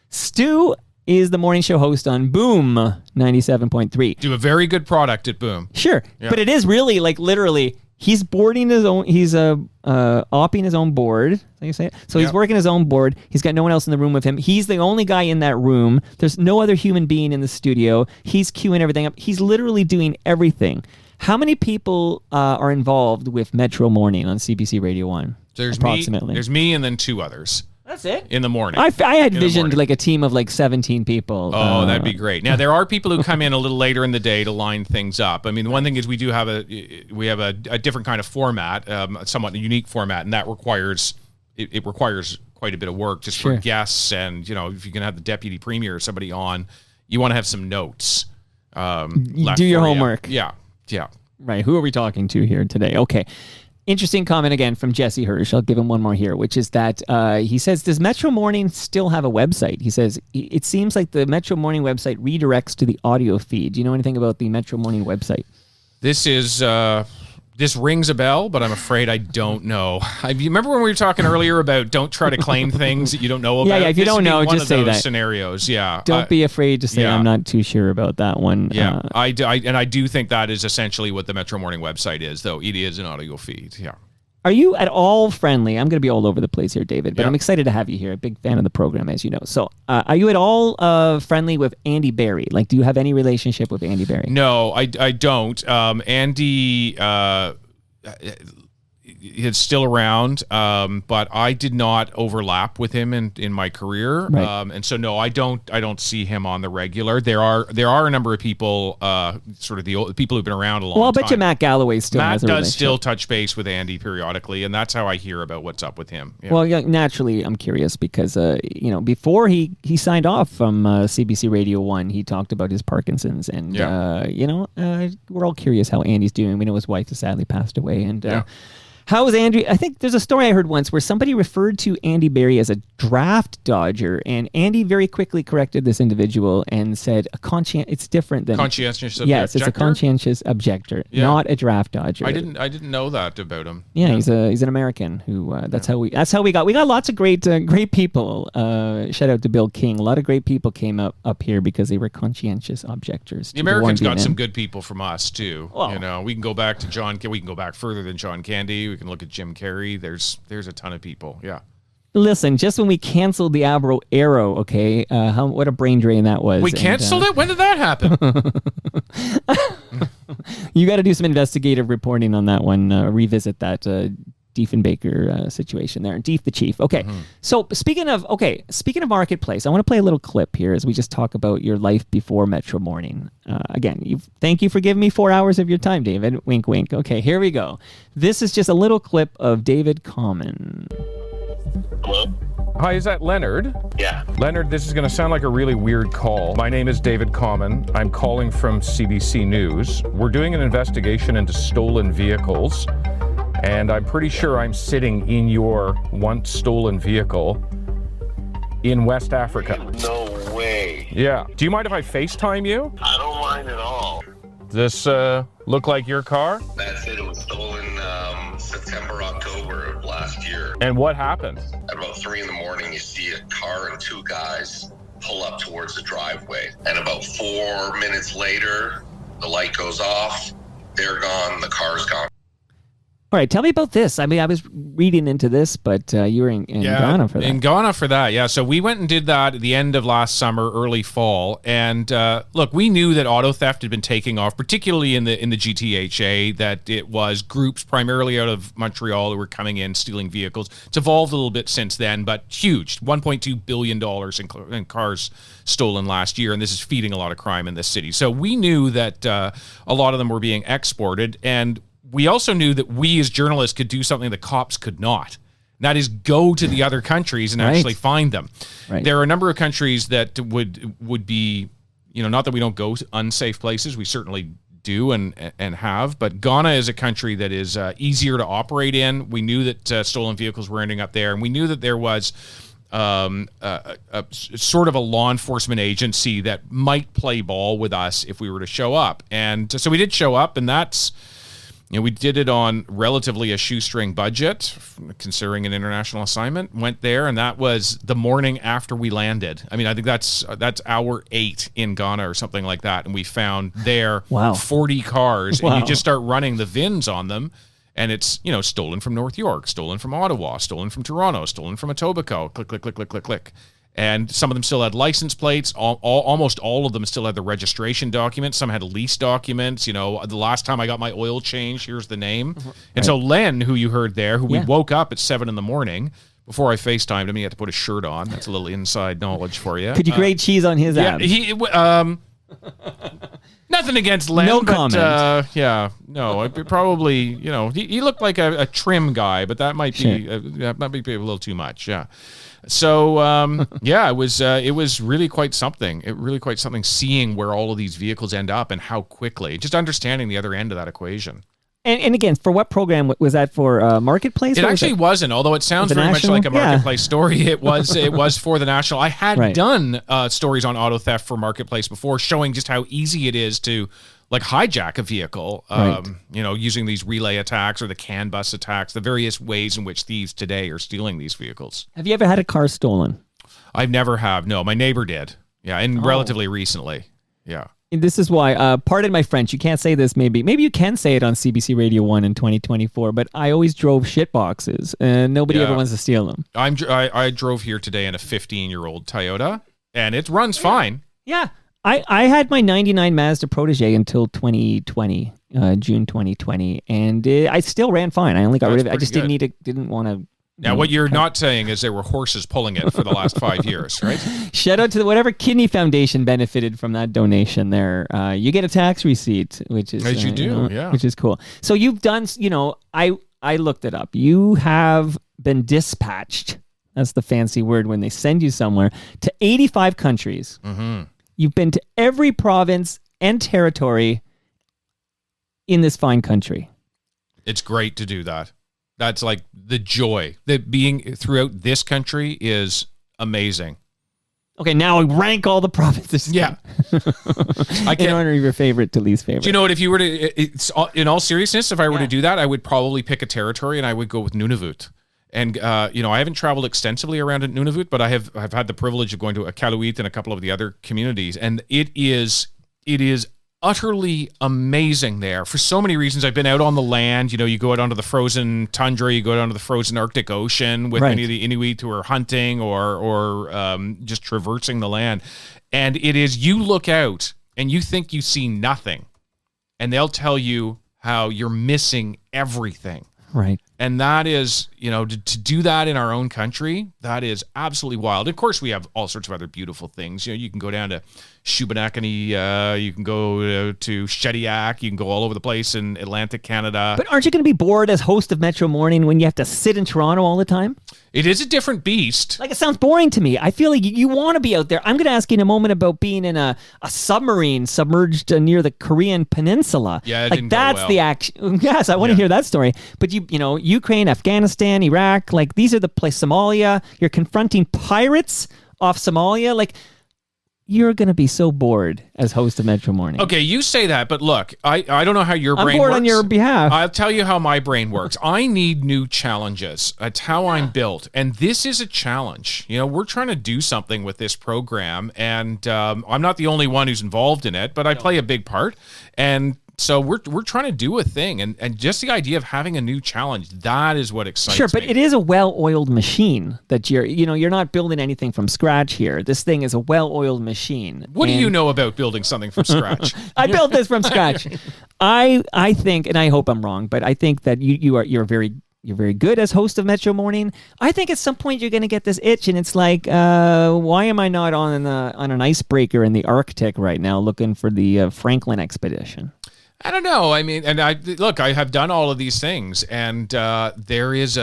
Speaker 2: Stu is the morning show host on Boom 97.3.
Speaker 3: do a very good product at Boom.
Speaker 2: Sure.
Speaker 3: Yeah.
Speaker 2: But it is really like literally he's boarding his own, he's opping his own board. Is that how you say it? So he's working his own board. He's got no one else in the room with him. He's the only guy in that room. There's no other human being in the studio. He's queuing everything up. He's literally doing everything. How many people are involved with Metro Morning on CBC Radio 1?
Speaker 3: There's
Speaker 2: approximately.
Speaker 3: There's me and then 2 others.
Speaker 2: That's it?
Speaker 3: In the morning.
Speaker 2: I had
Speaker 3: In the
Speaker 2: visioned
Speaker 3: morning.
Speaker 2: like a team of like 17 people.
Speaker 3: Oh, that'd be great. Now there are people who come in a little later in the day to line things up. I mean, the one thing is we have a different kind of format, somewhat a unique format, and that requires quite a bit of work just for guests. And if you're gonna have the deputy premier or somebody on, you want to have some notes.
Speaker 2: You do your homework.
Speaker 3: Yeah.
Speaker 2: Right. Who are we talking to here today? Okay. Interesting comment again from Jesse Hirsch. I'll give him one more here, which is that he says, does Metro Morning still have a website? He says, it seems like the Metro Morning website redirects to the audio feed. Do you know anything about the Metro Morning website?
Speaker 3: This rings a bell, but I'm afraid I don't know. You remember when we were talking earlier about don't try to claim things that you don't know about?
Speaker 2: Yeah, if you
Speaker 3: This
Speaker 2: don't
Speaker 3: would be
Speaker 2: know,
Speaker 3: one
Speaker 2: just
Speaker 3: of
Speaker 2: say
Speaker 3: those
Speaker 2: that.
Speaker 3: scenarios. Yeah.
Speaker 2: Don't be afraid to say
Speaker 3: yeah.
Speaker 2: I'm not too sure about that one.
Speaker 3: Yeah, I do think that is essentially what the Metro Morning website is, though. It is an audio feed. Yeah.
Speaker 2: Are you at all friendly? I'm going to be all over the place here, David, but
Speaker 3: Yeah.
Speaker 2: I'm excited to have you here. A big fan of the program, as you know. So are you at all friendly with Andy Berry? Like, do you have any relationship with Andy Berry?
Speaker 3: No, I don't. Andy is still around, but I did not overlap with him in my career,
Speaker 2: Right.
Speaker 3: and so no, I don't see him on the regular. There are a number of people, sort of the old people who've been around a long time.
Speaker 2: Well, I'll bet you Matt Galloway still
Speaker 3: Matt
Speaker 2: has a
Speaker 3: does
Speaker 2: relationship.
Speaker 3: still touch base with Andy periodically, and that's how I hear about what's up with him. Yeah.
Speaker 2: Well, yeah, naturally, I'm curious because, before he signed off from CBC Radio 1, he talked about his Parkinson's. And, we're all curious how Andy's doing. We know his wife has sadly passed away. And how is Andrew? I think there's a story I heard once where somebody referred to Andy Berry as a draft dodger. And Andy very quickly corrected this individual and said, it's different than...
Speaker 3: Conscientious
Speaker 2: Yes, it's a
Speaker 3: objector?
Speaker 2: conscientious objector,
Speaker 3: Yeah.
Speaker 2: not a draft dodger.
Speaker 3: I didn't know that about him.
Speaker 2: Yeah, he's an American who. That's how we got. We got lots of great people. Shout out to Bill King. A lot of great people came up here because they were conscientious objectors.
Speaker 3: The Americans got some good people from us too.
Speaker 2: Well-
Speaker 3: We can go back to John. We can go back further than John Candy. We can look at Jim Carrey. There's a ton of people. Yeah.
Speaker 2: Listen, just when we canceled the Arrow, okay, what a brain drain that was.
Speaker 3: We canceled it. When did that happen?
Speaker 2: You got to do some investigative reporting on that one. Revisit that Diefenbaker situation there. Dief the Chief. Okay. So speaking of Marketplace, I want to play a little clip here as we just talk about your life before Metro Morning. Again, thank you for giving me 4 hours of your time, David. Wink, wink. Okay, here we go. This is just a little clip of David Common.
Speaker 5: Hello?
Speaker 3: Hi, is that Leonard?
Speaker 5: Yeah.
Speaker 3: Leonard, this is going to sound like a really weird call. My name is David Common. I'm calling from CBC News. We're doing an investigation into stolen vehicles, and I'm pretty sure I'm sitting in your once stolen vehicle in West Africa.
Speaker 5: No way.
Speaker 3: Yeah. Do you mind if I FaceTime you?
Speaker 5: I don't mind at all.
Speaker 3: Does this look like your car?
Speaker 5: That's it. It was stolen September, October of last year.
Speaker 3: And what happened?
Speaker 5: At about 3 in the morning, you see a car and 2 guys pull up towards the driveway. And about 4 minutes later, the light goes off. They're gone. The car's gone.
Speaker 2: All right, tell me about this. I mean, I was reading into this, but you were in Ghana for that.
Speaker 3: In Ghana for that, yeah. So we went and did that at the end of last summer, early fall. And look, we knew that auto theft had been taking off, particularly in the GTHA, that it was groups primarily out of Montreal who were coming in, stealing vehicles. It's evolved a little bit since then, but huge. $1.2 billion in cars stolen last year, and this is feeding a lot of crime in this city. So we knew that a lot of them were being exported, and we also knew that we as journalists could do something the cops could not. And that is go to the other countries and actually find them.
Speaker 2: Right.
Speaker 3: There are a number of countries that would be, not that we don't go to unsafe places. We certainly do and have. But Ghana is a country that is easier to operate in. We knew that stolen vehicles were ending up there. And we knew that there was a sort of a law enforcement agency that might play ball with us if we were to show up. And so we did show up, and that's... we did it on relatively a shoestring budget, considering an international assignment. Went there, and that was the morning after we landed. I mean, I think that's hour 8 in Ghana or something like that, and we found there 40 cars, and you just start running the VINs on them, and it's stolen from North York, stolen from Ottawa, stolen from Toronto, stolen from Etobicoke. Click, click, click, click, click, click. And some of them still had license plates. Almost all of them still had the registration documents. Some had lease documents. The last time I got my oil change, here's the name. And so Len, who you heard there, who we woke up at 7 in the morning, before I FaceTimed him, he had to put a shirt on. That's a little inside knowledge for you.
Speaker 2: Could you grade cheese on his abs?
Speaker 3: Nothing against Len.
Speaker 2: No
Speaker 3: but,
Speaker 2: comment.
Speaker 3: Probably, he looked like a trim guy, but that might be a little too much. Yeah. So it was really quite something. It really quite something seeing where all of these vehicles end up and how quickly. Just understanding the other end of that equation.
Speaker 2: And again, for what program was that for? Marketplace?
Speaker 3: It actually wasn't, although it sounds very much like a Marketplace story. It was for the National. I had done stories on auto theft for Marketplace before, showing just how easy it is to hijack a vehicle, using these relay attacks or the CAN bus attacks, the various ways in which thieves today are stealing these vehicles.
Speaker 2: Have you ever had a car stolen?
Speaker 3: I've never have. No, my neighbor did. Yeah, and relatively recently. Yeah.
Speaker 2: And this is why, pardon my French, you can't say this maybe you can say it on CBC Radio 1 in 2024, but I always drove shit boxes and nobody ever wants to steal them.
Speaker 3: I drove here today in a 15-year-old Toyota, and it runs fine.
Speaker 2: Yeah. I had my 99 Mazda Protege until 2020, June 2020, and I still ran fine. I only got rid of it. I just didn't want to.
Speaker 3: Now, what you're not saying is there were horses pulling it for the last 5 years, right?
Speaker 2: Shout out to whatever kidney foundation benefited from that donation there. You get a tax receipt, which is...
Speaker 3: As you do,
Speaker 2: which is cool. So you've done, I looked it up. You have been dispatched, that's the fancy word when they send you somewhere, to 85 countries.
Speaker 3: Mm-hmm.
Speaker 2: You've been to every province and territory in this fine country.
Speaker 3: It's great to do that. That's like the joy that being throughout this country is amazing.
Speaker 2: Okay, now rank all the provinces.
Speaker 3: Yeah.
Speaker 2: In order of your favorite to least favorite.
Speaker 3: Do you know what? If you were to, in all seriousness, if I were to do that, I would probably pick a territory and I would go with Nunavut. And, I haven't traveled extensively around at Nunavut, but I've had the privilege of going to Iqaluit and a couple of the other communities. And it is utterly amazing there for so many reasons. I've been out on the land. You go out onto the frozen tundra, you go out onto the frozen Arctic Ocean with any of the Inuit who are hunting or just traversing the land. And it is, you look out and you think you see nothing, and they'll tell you how you're missing everything.
Speaker 2: Right.
Speaker 3: And that is, to do that in our own country, that is absolutely wild. Of course, we have all sorts of other beautiful things. You can go down to Shubenacadie, you can go to Shediac, you can go all over the place in Atlantic Canada.
Speaker 2: But aren't you going to be bored as host of Metro Morning when you have to sit in Toronto all the time?
Speaker 3: It is a different beast.
Speaker 2: Like, it sounds boring to me. I feel like you want to be out there. I'm going to ask you in a moment about being in a submarine submerged near the Korean Peninsula.
Speaker 3: Yeah, it
Speaker 2: like
Speaker 3: didn't go
Speaker 2: that's
Speaker 3: well.
Speaker 2: the action. Yes, I want to hear that story. But Ukraine, Afghanistan, Iraq, like these are the places. Somalia. You're confronting pirates off Somalia. Like, you're going to be so bored as host of Metro Morning.
Speaker 3: Okay, you say that, but look, I don't know how your brain works.
Speaker 2: I'm bored on your behalf.
Speaker 3: I'll tell you how my brain works. I need new challenges. That's how I'm built. And this is a challenge. We're trying to do something with this program, and I'm not the only one who's involved in it, but I play a big part. And so we're trying to do a thing, and just the idea of having a new challenge, that is what excites me.
Speaker 2: Sure, but it is a well-oiled machine that you're not building anything from scratch here. This thing is a well-oiled machine.
Speaker 3: What do you know about building something from scratch?
Speaker 2: I built this from scratch. I think, and I hope I'm wrong, but I think that you're very good as host of Metro Morning. I think at some point you're going to get this itch, and it's like, why am I not on an icebreaker in the Arctic right now looking for the Franklin expedition?
Speaker 3: I don't know. I mean, and I have done all of these things, and there's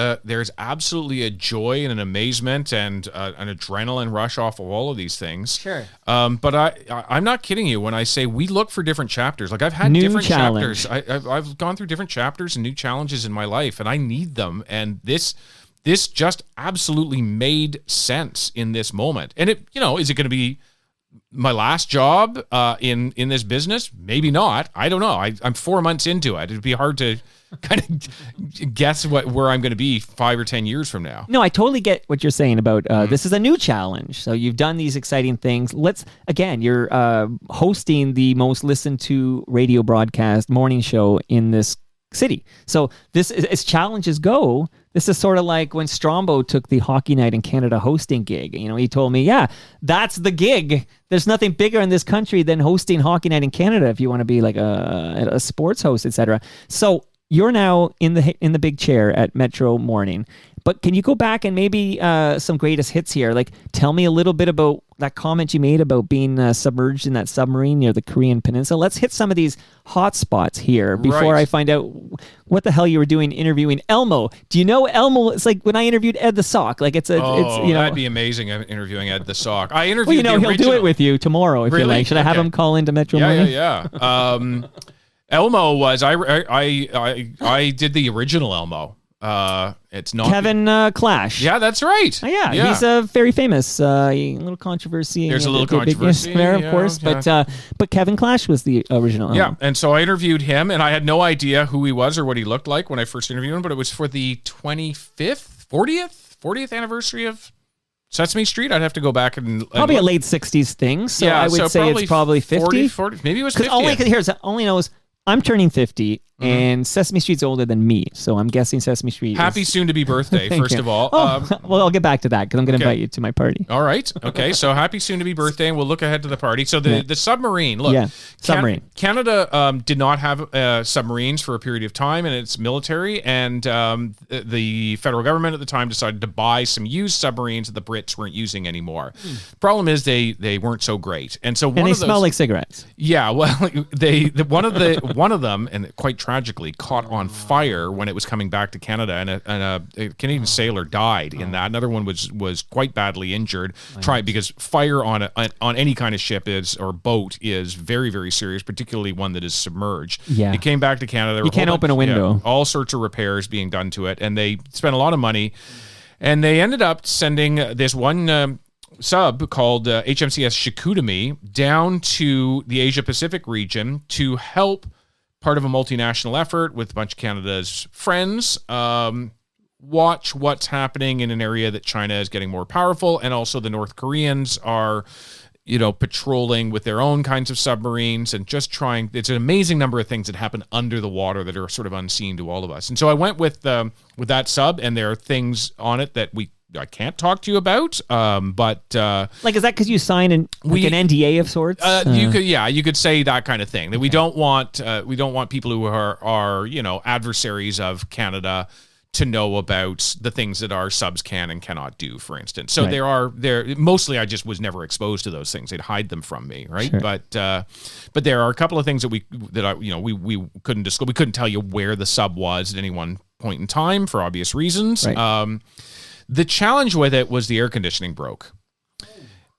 Speaker 3: absolutely a joy and an amazement and an adrenaline rush off of all of these things.
Speaker 2: Sure.
Speaker 3: But I'm not kidding you when I say we look for different chapters. Like, I've had
Speaker 2: New
Speaker 3: different
Speaker 2: challenge.
Speaker 3: chapters. I've gone through different chapters and new challenges in my life, and I need them. And this just absolutely made sense in this moment. And is it going to be my last job in this business? Maybe not. I don't know. I'm 4 months into it. It'd be hard to kind of guess where I'm going to be 5 or 10 years from now.
Speaker 2: No, I totally get what you're saying about this is a new challenge. So you've done these exciting things. You're hosting the most listened to radio broadcast morning show in this city. So this, as challenges go, this is sort of like when Strombo took the Hockey Night in Canada hosting gig. He told me, yeah, that's the gig. There's nothing bigger in this country than hosting Hockey Night in Canada if you want to be like a sports host, etc. So you're now in the big chair at Metro Morning. But can you go back and maybe some greatest hits here? Like, tell me a little bit about that comment you made about being submerged in that submarine near the Korean Peninsula. Let's hit some of these hot spots here before I find out what the hell you were doing interviewing Elmo. Do you know Elmo? It's like when I interviewed Ed the Sock. Like,
Speaker 3: that'd be amazing. interviewing Ed the Sock. I interviewed the
Speaker 2: he'll
Speaker 3: original.
Speaker 2: do it with you tomorrow if you like. Should I have him call into Metro Morning?
Speaker 3: Yeah. Elmo was I did the original Elmo. It's not
Speaker 2: Kevin Clash.
Speaker 3: Yeah, that's right.
Speaker 2: Oh, yeah, he's a very famous. Little controversy.
Speaker 3: There's a little controversy
Speaker 2: there, of course.
Speaker 3: Yeah.
Speaker 2: But Kevin Clash was the original.
Speaker 3: Yeah, and so I interviewed him, and I had no idea who he was or what he looked like when I first interviewed him. But it was for the 40th anniversary of Sesame Street. I'd have to go back and
Speaker 2: probably a late 60s thing. So I would say it's probably 50.
Speaker 3: 40, maybe it was 50.
Speaker 2: Only knows I'm turning 50, and Sesame Street's older than me, so I'm guessing Sesame Street.
Speaker 3: Happy soon-to-be birthday, first of all.
Speaker 2: Well, I'll get back to that because I'm going to invite you to my party.
Speaker 3: All right. Okay. So happy soon-to-be birthday, and we'll look ahead to the party. So the submarine. Look,
Speaker 2: submarine.
Speaker 3: Canada did not have submarines for a period of time in its military, and the federal government at the time decided to buy some used submarines that the Brits weren't using anymore. Problem is they weren't so great, and so
Speaker 2: they smell like cigarettes.
Speaker 3: Yeah. Well, one of them, and quite tragically, caught on fire when it was coming back to Canada, and a Canadian sailor died in that. Another one was quite badly injured. Because fire on any kind of ship or boat is very, very serious, particularly one that is submerged.
Speaker 2: Yeah.
Speaker 3: It came back to Canada.
Speaker 2: You can't open a window.
Speaker 3: All sorts of repairs being done to it, and they spent a lot of money, and they ended up sending this one sub called HMCS Chicoutimi down to the Asia Pacific region to help part of a multinational effort with a bunch of Canada's friends watch what's happening in an area that China is getting more powerful, and also the North Koreans are patrolling with their own kinds of submarines and just trying. It's an amazing number of things that happen under the water that are sort of unseen to all of us. And so I went with that sub, and there are things on it that I can't talk to you about, but
Speaker 2: like, is that because you signed an NDA of sorts?
Speaker 3: You could say that kind of thing. That we don't want people who are adversaries of Canada to know about the things that our subs can and cannot do, for instance. So
Speaker 2: Right.
Speaker 3: there mostly I just was never exposed to those things. They'd hide them from me, right?
Speaker 2: Sure.
Speaker 3: But there are a couple of things that we couldn't disclose. We couldn't tell you where the sub was at any one point in time for obvious reasons.
Speaker 2: Right.
Speaker 3: The challenge with it was the air conditioning broke.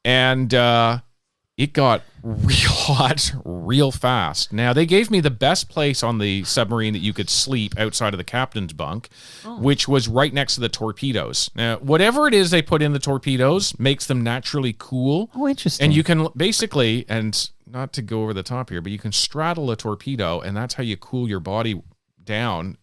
Speaker 3: And it got real hot real fast. Now, they gave me the best place on the submarine that you could sleep outside of the captain's bunk, which was right next to the torpedoes. Now, whatever it is they put in the torpedoes makes them naturally cool.
Speaker 2: Oh, interesting.
Speaker 3: And you can basically, and not to go over the top here, but you can straddle a torpedo, and that's how you cool your body down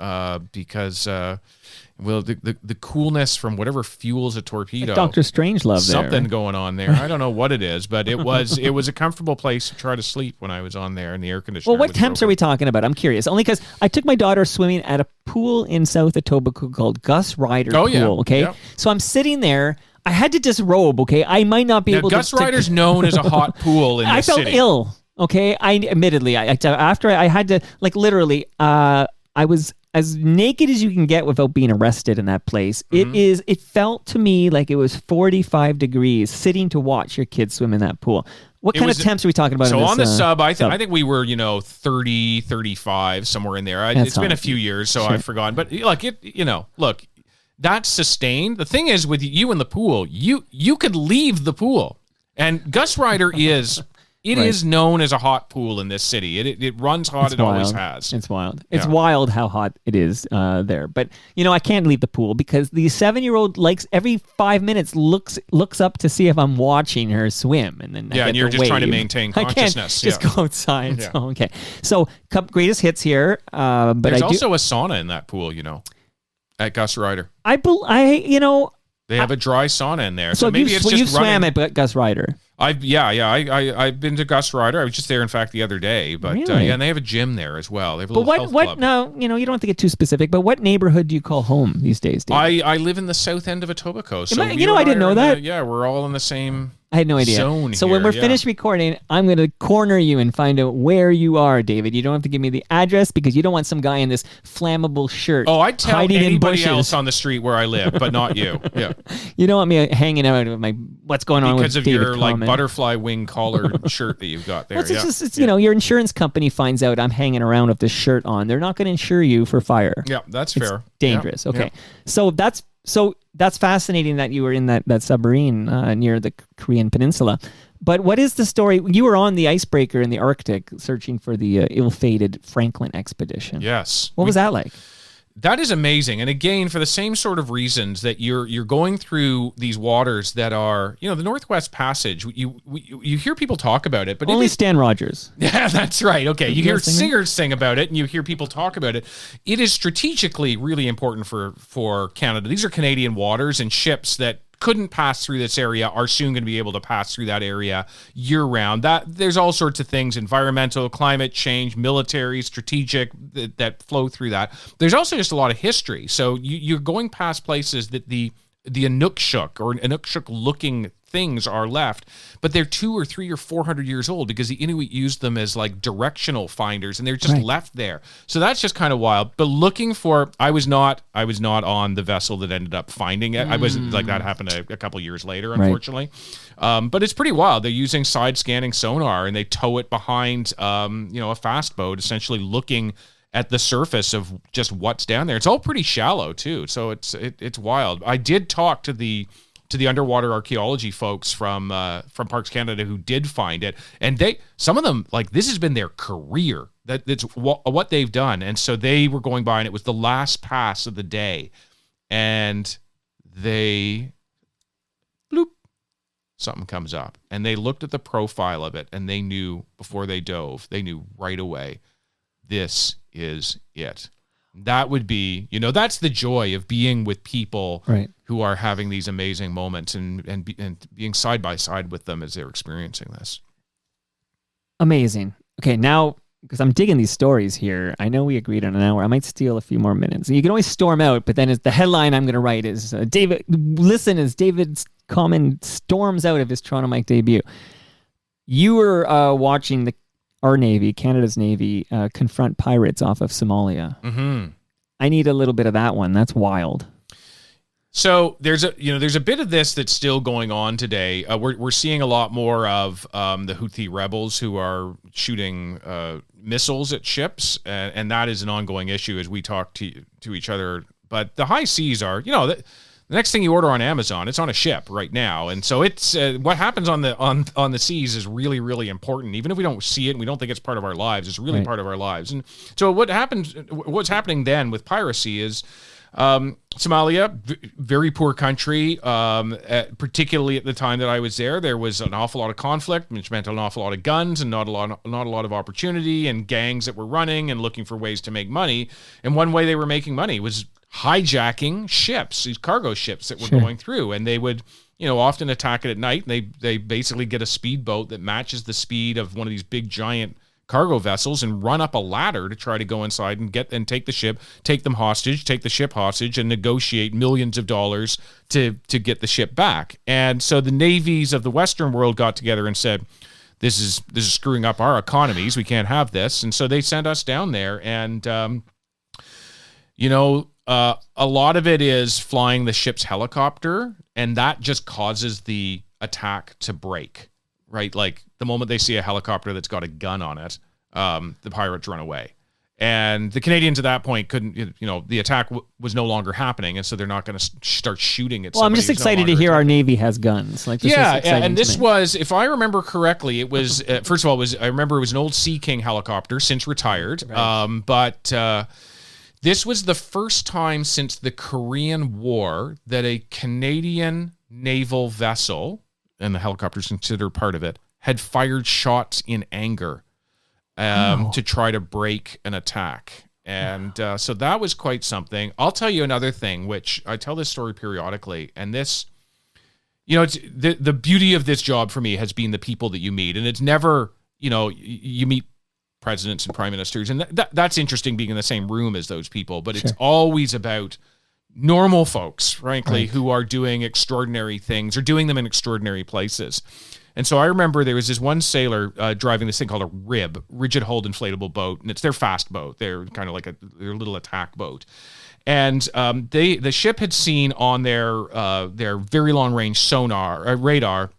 Speaker 3: because the coolness from whatever fuels a torpedo.
Speaker 2: Dr. Strangelove there.
Speaker 3: Something going on there. I don't know what it is, but it was a comfortable place to try to sleep when I was on there, and the air conditioner.
Speaker 2: Well, what temps are we talking about? I'm curious. Only because I took my daughter swimming at a pool in South Etobicoke called Gus Ryder Pool.
Speaker 3: yeah.
Speaker 2: Okay,
Speaker 3: Yep.
Speaker 2: So I'm sitting there. I had to disrobe. Okay, I might not be
Speaker 3: Now,
Speaker 2: able
Speaker 3: Gus
Speaker 2: to.
Speaker 3: Ryder's known as a hot pool in the
Speaker 2: I felt
Speaker 3: city.
Speaker 2: ill. Okay, admittedly, after I had to, like, literally, I was as naked as you can get without being arrested in that place.
Speaker 3: Mm-hmm.
Speaker 2: It felt to me like it was 45 degrees sitting to watch your kids swim in that pool. What kind of temps are we talking about?
Speaker 3: So
Speaker 2: in this,
Speaker 3: on the sub, I think we were 30, 35, somewhere in there. It's been a few years, so I've forgotten. But like look, that's sustained. The thing is with you in the pool, you could leave the pool, and Gus Ryder is. It is known as a hot pool in this city. It runs hot. It always has.
Speaker 2: It's wild. It's wild how hot it is there. But I can't leave the pool because the 7-year-old likes every 5 minutes looks up to see if I'm watching her swim, and then I get
Speaker 3: and you're
Speaker 2: the
Speaker 3: just trying to
Speaker 2: wave.
Speaker 3: maintain
Speaker 2: I can't
Speaker 3: consciousness.
Speaker 2: just go outside.
Speaker 3: Yeah.
Speaker 2: So, okay. So greatest hits here. But
Speaker 3: There's
Speaker 2: I
Speaker 3: also a sauna in that pool. At Gus Ryder. They have a dry sauna in there. So maybe it's just
Speaker 2: you swam
Speaker 3: running.
Speaker 2: at Gus Ryder.
Speaker 3: I've been to Gus Ryder. I was just there, in fact, the other day. But
Speaker 2: Really?
Speaker 3: and they have a gym there as well. They have a
Speaker 2: But
Speaker 3: little health
Speaker 2: what?
Speaker 3: club.
Speaker 2: No, you don't have to get too specific. But what neighborhood do you call home these days, Dave?
Speaker 3: I live in the south end of Etobicoke. So
Speaker 2: I
Speaker 3: you
Speaker 2: didn't
Speaker 3: and
Speaker 2: know
Speaker 3: are in
Speaker 2: that.
Speaker 3: we're all in the same.
Speaker 2: I had no idea.
Speaker 3: Zone
Speaker 2: so
Speaker 3: here,
Speaker 2: when we're
Speaker 3: yeah.
Speaker 2: finished recording, I'm going to corner you and find out where you are, David. You don't have to give me the address because you don't want some guy in this flammable shirt
Speaker 3: Oh, I'd tell
Speaker 2: hiding in
Speaker 3: anybody
Speaker 2: bushes.
Speaker 3: else on the street where I live, but not you. Yeah,
Speaker 2: You don't want me hanging out with my what's going on
Speaker 3: because
Speaker 2: with
Speaker 3: of
Speaker 2: David
Speaker 3: your like
Speaker 2: Coleman.
Speaker 3: butterfly wing collared shirt that you've got there.
Speaker 2: Well, it's your insurance company finds out I'm hanging around with this shirt on. They're not going to insure you for fire.
Speaker 3: Yeah, that's
Speaker 2: It's
Speaker 3: fair.
Speaker 2: dangerous.
Speaker 3: Yeah,
Speaker 2: Okay.
Speaker 3: yeah.
Speaker 2: So that's fascinating that you were in that submarine near the Korean peninsula. But what is the story? You were on the icebreaker in the Arctic searching for the ill-fated Franklin expedition.
Speaker 3: Yes.
Speaker 2: What was that like?
Speaker 3: That is amazing, and again, for the same sort of reasons that you're going through these waters that are, the Northwest Passage. You hear people talk about it, but
Speaker 2: Only Stan Rogers.
Speaker 3: Yeah, that's right. Okay, you hear
Speaker 2: singer?
Speaker 3: singers sing about it, and you hear people talk about it. It is strategically really important for Canada. These are Canadian waters, and ships that couldn't pass through this area are soon going to be able to pass through that area year round. That there's all sorts of things: environmental, climate change, military, strategic that flow through that. There's also just a lot of history. So you're going past places that the Inukshuk or Inukshuk looking things are left, but they're 200 or 300 or 400 years old because the Inuit used them as like directional finders, and they're just left there. So that's just kind of wild. But looking for, I was not on the vessel that ended up finding it. I wasn't like that happened a couple years later, unfortunately. But it's pretty wild. They're using side scanning sonar, and they tow it behind a fast boat, essentially looking at the surface of just what's down there. It's all pretty shallow too, so it's wild. I did talk to the underwater archaeology folks from Parks Canada who did find it, and some of them, like, this has been their career. That's what they've done, and so they were going by, and it was the last pass of the day, and something comes up, and they looked at the profile of it, and they knew before they dove, they knew right away, this is it. That would be, that's the joy of being with people who are having these amazing moments and being side by side with them as they're experiencing this.
Speaker 2: Amazing. Okay, now, because I'm digging these stories here, I know we agreed on an hour. I might steal a few more minutes. You can always storm out, but then the headline I'm going to write is David Common storms out of his Toronto Mike debut. You were watching our Navy, Canada's Navy, confront pirates off of Somalia.
Speaker 3: Mm-hmm.
Speaker 2: I need a little bit of that one. That's wild.
Speaker 3: So there's a bit of this that's still going on today. We're seeing a lot more of the Houthi rebels who are shooting missiles at ships, and that is an ongoing issue as we talk to each other. But the high seas are, the next thing you order on Amazon, it's on a ship right now, and so it's what happens on the seas is really, really important. Even if we don't see it and we don't think it's part of our lives, it's really part of our lives. And so what's happening then with piracy is. Somalia, very poor country. Particularly at the time that I was there was an awful lot of conflict, which meant an awful lot of guns and not a lot of opportunity, and gangs that were running and looking for ways to make money. And one way they were making money was hijacking ships, these cargo ships that were going through, and they would, often attack it at night. And they basically get a speedboat that matches the speed of one of these big giant cargo vessels and run up a ladder to try to go inside and take the ship, take the ship hostage, and negotiate millions of dollars to get the ship back. And so the navies of the Western world got together and said, this is screwing up our economies. We can't have this. And so they sent us down there, and a lot of it is flying the ship's helicopter, and that just causes the attack to break. Right, like the moment they see a helicopter that's got a gun on it, the pirates run away. And the Canadians at that point couldn't, the attack was no longer happening, and so they're not going to start shooting at. Well,
Speaker 2: I'm just excited to hear our Navy has guns. Like, this is exciting
Speaker 3: and this
Speaker 2: to me.
Speaker 3: was, if I remember correctly, it was first of all, I remember it was an old Sea King helicopter, since retired. Right. But this was the first time since the Korean War that a Canadian naval vessel, and the helicopter's considered part of it, had fired shots in anger to try to break an attack. And so that was quite something. I'll tell you another thing, which I tell this story periodically, and this, it's the beauty of this job for me has been the people that you meet. And it's never, you meet presidents and prime ministers, and that's interesting being in the same room as those people, but it's always about normal folks, frankly, who are doing extraordinary things or doing them in extraordinary places. And so I remember there was this one sailor driving this thing called a RIB, rigid hulled inflatable boat, and it's their fast boat. They're kind of like their little attack boat. And the ship had seen on their very long range sonar radar,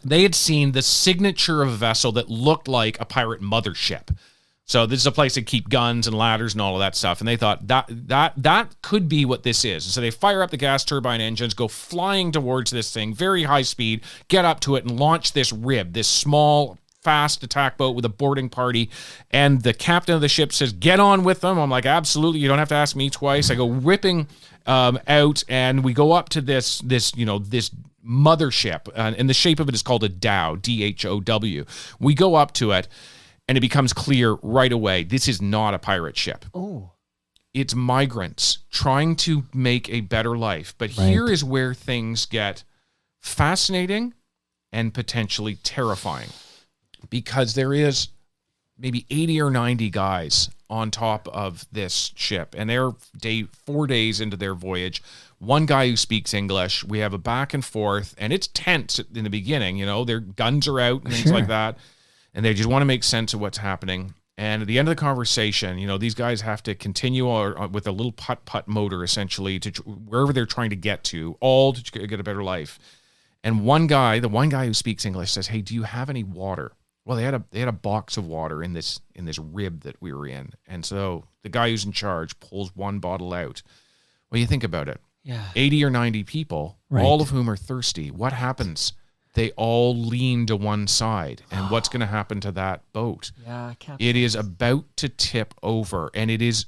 Speaker 3: they had seen the signature of a vessel that looked like a pirate mothership. So this is a place to keep guns and ladders and all of that stuff. And they thought that could be what this is. And so they fire up the gas turbine engines, go flying towards this thing, very high speed, get up to it and launch this RIB, this small, fast attack boat with a boarding party. And the captain of the ship says, get on with them. I'm like, absolutely. You don't have to ask me twice. I go ripping out, and we go up to this mothership. And the shape of it is called a dhow, DHOW. We go up to it. And it becomes clear right away, this is not a pirate ship. Oh. It's migrants trying to make a better life. But here is where things get fascinating and potentially terrifying. Because there is maybe 80 or 90 guys on top of this ship. And they're 4 days into their voyage. One guy who speaks English. We have a back and forth. And it's tense in the beginning. Their guns are out and things like that. And they just want to make sense of what's happening. And at the end of the conversation, these guys have to continue with a little putt-putt motor, essentially, to wherever they're trying to get to, all to get a better life. And the one guy who speaks English says, hey, do you have any water? Well, they had a box of water in this RIB that we were in. And so the guy who's in charge pulls one bottle out. Well, you think about it. Yeah. 80 or 90 people, all of whom are thirsty. What happens? They all lean to one side. And what's going to happen to that boat? Yeah, it is about to tip over, and it is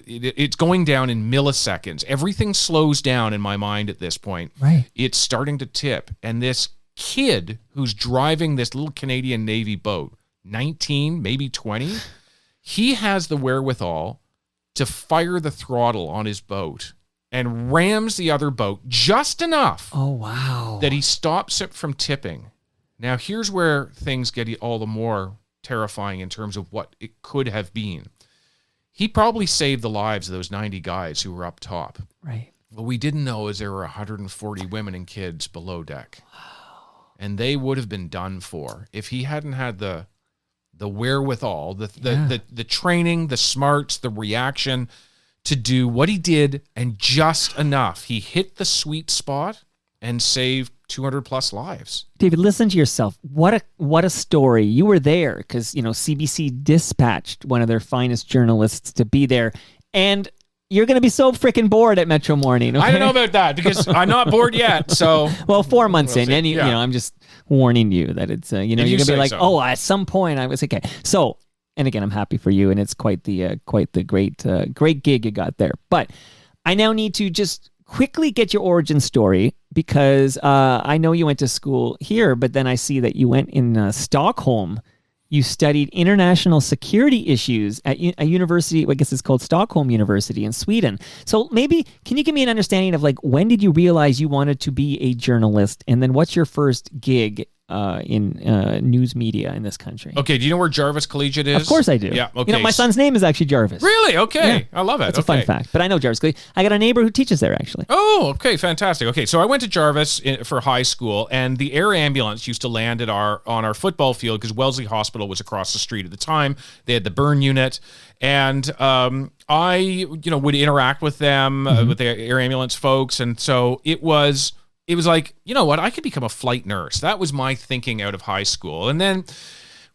Speaker 3: it's going down in milliseconds. Everything slows down in my mind at this point. Right. It's starting to tip, and this kid who's driving this little Canadian Navy boat, 19, maybe 20, he has the wherewithal to fire the throttle on his boat and rams the other boat just enough that he stops it from tipping. Now, here's where things get all the more terrifying in terms of what it could have been. He probably saved the lives of those 90 guys who were up top. Right. What we didn't know is there were 140 women and kids below deck. Wow. And they would have been done for if he hadn't had the wherewithal, the training, the smarts, the reaction to do what he did and just enough. He hit the sweet spot and saved 200 plus lives.
Speaker 2: David, listen to yourself. What a story. You were there because, CBC dispatched one of their finest journalists to be there. And you're going to be so freaking bored at Metro Morning. Okay?
Speaker 3: I don't know about that because I'm not bored yet. So,
Speaker 2: well, 4 months in,
Speaker 3: see.
Speaker 2: and I'm just warning you that it's, you're going to be like,
Speaker 3: so.
Speaker 2: at some point I was okay. So, and again, I'm happy for you, and it's quite the great gig you got there. But I now need to just quickly get your origin story because I know you went to school here, but then I see that you went in Stockholm. You studied international security issues at a university, I guess it's called Stockholm University in Sweden. So maybe, can you give me an understanding of when did you realize you wanted to be a journalist? And then what's your first gig in news media in this country?
Speaker 3: Okay, do you know where Jarvis Collegiate is?
Speaker 2: Of course I do.
Speaker 3: Yeah, okay.
Speaker 2: My son's name is actually Jarvis.
Speaker 3: Really? Okay.
Speaker 2: Yeah.
Speaker 3: I love it.
Speaker 2: That's a fun fact. But I know Jarvis Collegiate. I got a neighbor who teaches there, actually.
Speaker 3: Oh, okay, fantastic. Okay, so I went to Jarvis for high school, and the air ambulance used to land at on our football field because Wellesley Hospital was across the street at the time. They had the burn unit, and I, would interact with them, with the air ambulance folks, and so it was like, you know what, I could become a flight nurse. That was my thinking out of high school. And then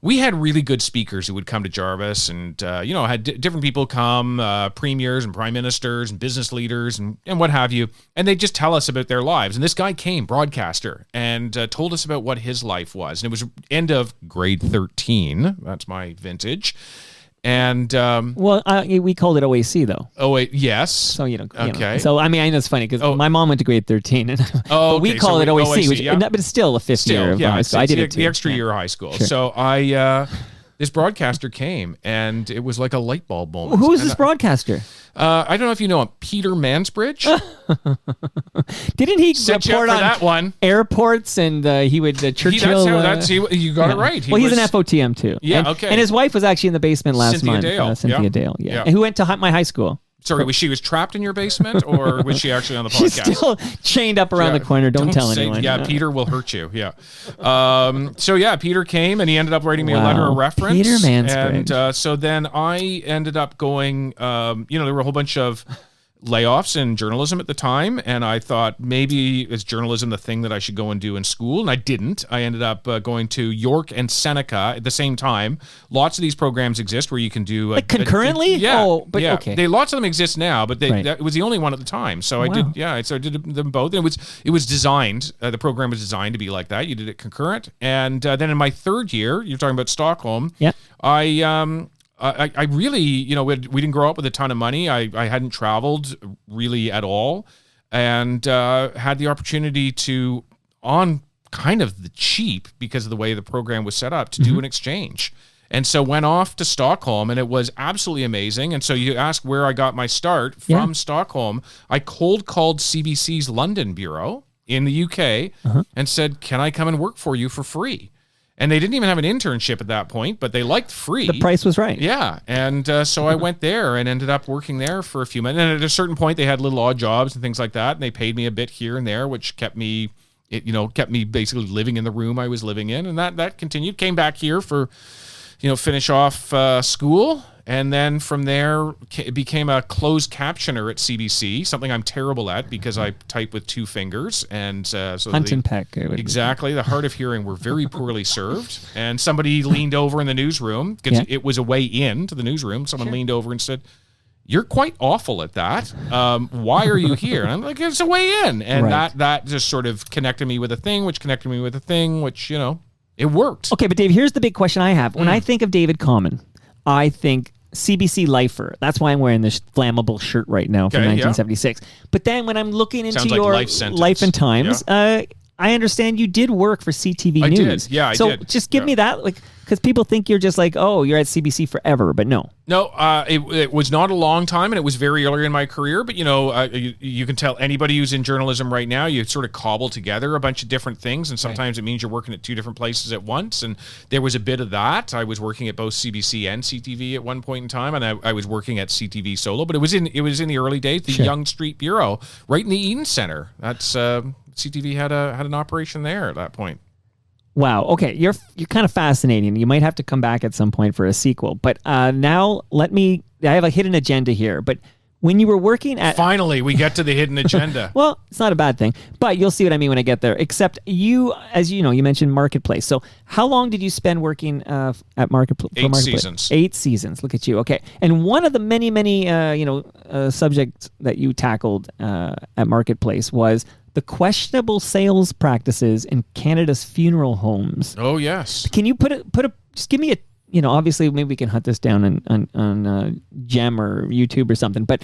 Speaker 3: we had really good speakers who would come to Jarvis and, had different people come, premiers and prime ministers and business leaders and what have you. And they'd just tell us about their lives. And this guy came, broadcaster, and told us about what his life was. And it was end of grade 13. That's my vintage. And
Speaker 2: we called it OAC though.
Speaker 3: Oh wait, yes.
Speaker 2: So
Speaker 3: okay.
Speaker 2: So I know it's funny because my mom went to grade 13, and
Speaker 3: okay.
Speaker 2: we call it OAC, which
Speaker 3: yeah.
Speaker 2: but it's still a fifth year of high school. I did it too.
Speaker 3: The extra year of high school.
Speaker 2: Sure.
Speaker 3: So this broadcaster came, and it was like a light bulb moment.
Speaker 2: Who is this broadcaster?
Speaker 3: I don't know if you know him, Peter Mansbridge.
Speaker 2: Didn't he
Speaker 3: Set you up
Speaker 2: report
Speaker 3: for
Speaker 2: on
Speaker 3: that one?
Speaker 2: Airports and he would Churchill?
Speaker 3: You got it right.
Speaker 2: He's an FOTM too.
Speaker 3: Yeah,
Speaker 2: and,
Speaker 3: okay.
Speaker 2: And his wife was actually in the basement last
Speaker 3: Cynthia
Speaker 2: month.
Speaker 3: Dale.
Speaker 2: Cynthia Dale. Yeah.
Speaker 3: Yeah.
Speaker 2: And who went to my high school.
Speaker 3: Sorry, was she trapped in your basement, or was she actually on the podcast?
Speaker 2: She's still chained up around the corner. Don't tell
Speaker 3: say,
Speaker 2: anyone.
Speaker 3: Yeah, Peter will hurt you. Yeah. Peter came, and he ended up writing me a letter of reference.
Speaker 2: Peter Mansbridge.
Speaker 3: And so then I ended up going, there were a whole bunch of layoffs in journalism at the time, and I thought maybe is journalism the thing that I should go and do in school, and I didn't. I ended up going to York and Seneca at the same time. Lots of these programs exist where you can do
Speaker 2: concurrently. Okay.
Speaker 3: Lots of them exist now, but
Speaker 2: Right.
Speaker 3: that was the only one at the time. So I did. Yeah, so I did them both. And it was designed. The program was designed to be like that. You did it concurrent, and then in my third year, you're talking about Stockholm.
Speaker 2: Yeah.
Speaker 3: I really, we didn't grow up with a ton of money. I hadn't traveled really at all, and had the opportunity to, on kind of the cheap because of the way the program was set up, to do an exchange. And so went off to Stockholm, and it was absolutely amazing. And so you asked where I got my start from Stockholm. I cold called CBC's London bureau in the UK and said, can I come and work for you for free? And they didn't even have an internship at that point, but they liked free.
Speaker 2: The price was right.
Speaker 3: Yeah. And so I went there and ended up working there for a few months. And at a certain point, they had little odd jobs and things like that. And they paid me a bit here and there, which kept me basically living in the room I was living in. And that continued. Came back here for, finish off school. And then from there, it became a closed captioner at CBC, something I'm terrible at because I type with 2 fingers. And so
Speaker 2: Hunt and peck.
Speaker 3: Exactly. The hard of hearing were very poorly served. And somebody leaned over in the newsroom because it was a way in to the newsroom. Someone leaned over and said, "You're quite awful at that. Why are you here?" And I'm like, "It's a way in." And that just sort of connected me with a thing, which connected me with a thing, which, it worked.
Speaker 2: Okay, but Dave, here's the big question I have. When I think of David Common, I think CBC lifer. That's why I'm wearing this flammable shirt right now from 1976. But then when I'm looking into
Speaker 3: Sounds like
Speaker 2: your
Speaker 3: life
Speaker 2: and times, I understand you did work for CTV
Speaker 3: I
Speaker 2: News.
Speaker 3: did. Yeah, I
Speaker 2: so
Speaker 3: did.
Speaker 2: So just give me that, because people think you're just like, oh, you're at CBC forever, but no.
Speaker 3: No, it was not a long time, and it was very early in my career. But you can tell anybody who's in journalism right now, you sort of cobble together a bunch of different things, and sometimes it means you're working at 2 different places at once. And there was a bit of that. I was working at both CBC and CTV at one point in time, and I was working at CTV solo. But it was in the early days, the Young Street Bureau, right in the Eden Center. That's CTV had an operation there at that point.
Speaker 2: Wow. Okay. You're kind of fascinating. You might have to come back at some point for a sequel. But now I have a hidden agenda here. But when you were working at
Speaker 3: Finally, we get to the hidden agenda.
Speaker 2: well, it's not a bad thing, but you'll see what I mean when I get there. Except you, as you know, you mentioned Marketplace. So how long did you spend working at Marketplace?
Speaker 3: 8 seasons.
Speaker 2: 8 seasons. Look at you. Okay. And one of the many subjects that you tackled at Marketplace was the questionable sales practices in Canada's funeral homes.
Speaker 3: Oh, yes.
Speaker 2: Can you just give me a, obviously maybe we can hunt this down on Gem or YouTube or something, but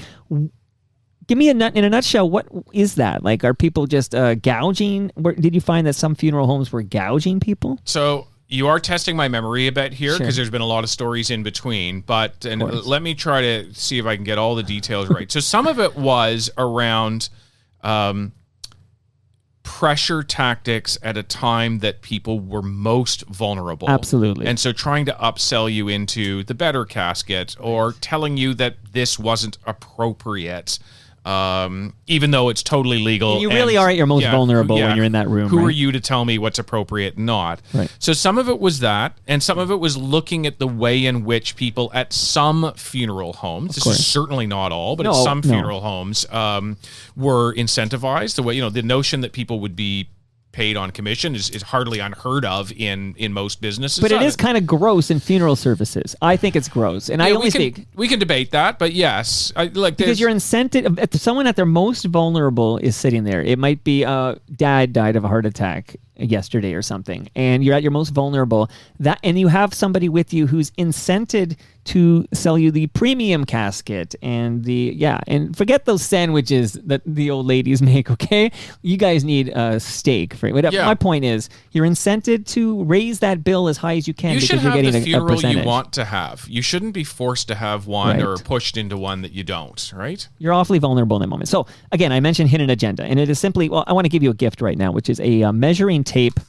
Speaker 2: give me in a nutshell, what is that? Like, are people just gouging? Did you find that some funeral homes were gouging people?
Speaker 3: So you are testing my memory a bit here because
Speaker 2: Sure.
Speaker 3: there's been a lot of stories in between, but let me try to see if I can get all the details right. So some of it was around pressure tactics at a time that people were most vulnerable.
Speaker 2: Absolutely.
Speaker 3: And so trying to upsell you into the better casket or telling you that this wasn't appropriate, even though it's totally legal.
Speaker 2: You really are at your most vulnerable when you're in that room,
Speaker 3: Who
Speaker 2: right?
Speaker 3: are you to tell me what's appropriate and not?
Speaker 2: Right.
Speaker 3: So some of it was that, and some of it was looking at the way in which people at some funeral homes, this
Speaker 2: course.
Speaker 3: is certainly not all, but
Speaker 2: No,
Speaker 3: at some
Speaker 2: no.
Speaker 3: funeral homes, were incentivized. The way, the notion that people would be paid on commission is hardly unheard of in most businesses.
Speaker 2: But it is kind of gross in funeral services. I think it's gross. And I only speak
Speaker 3: we can debate that, but yes,
Speaker 2: because your incentive, if someone at their most vulnerable is sitting there, it might be dad died of a heart attack yesterday or something, and you're at your most vulnerable, and you have somebody with you who's incented to sell you the premium casket and and forget those sandwiches that the old ladies make, okay? You guys need a steak for it.
Speaker 3: Yeah.
Speaker 2: My point is, you're incented to raise that bill as high as you can
Speaker 3: You
Speaker 2: because
Speaker 3: should
Speaker 2: you're
Speaker 3: have
Speaker 2: getting
Speaker 3: the
Speaker 2: a
Speaker 3: funeral
Speaker 2: percentage.
Speaker 3: you want to have. You shouldn't be forced to have one
Speaker 2: Right.
Speaker 3: or pushed into one that you don't, right?
Speaker 2: You're awfully vulnerable in that moment. So again, I mentioned hidden agenda, and it is simply, I want to give you a gift right now, which is a measuring tape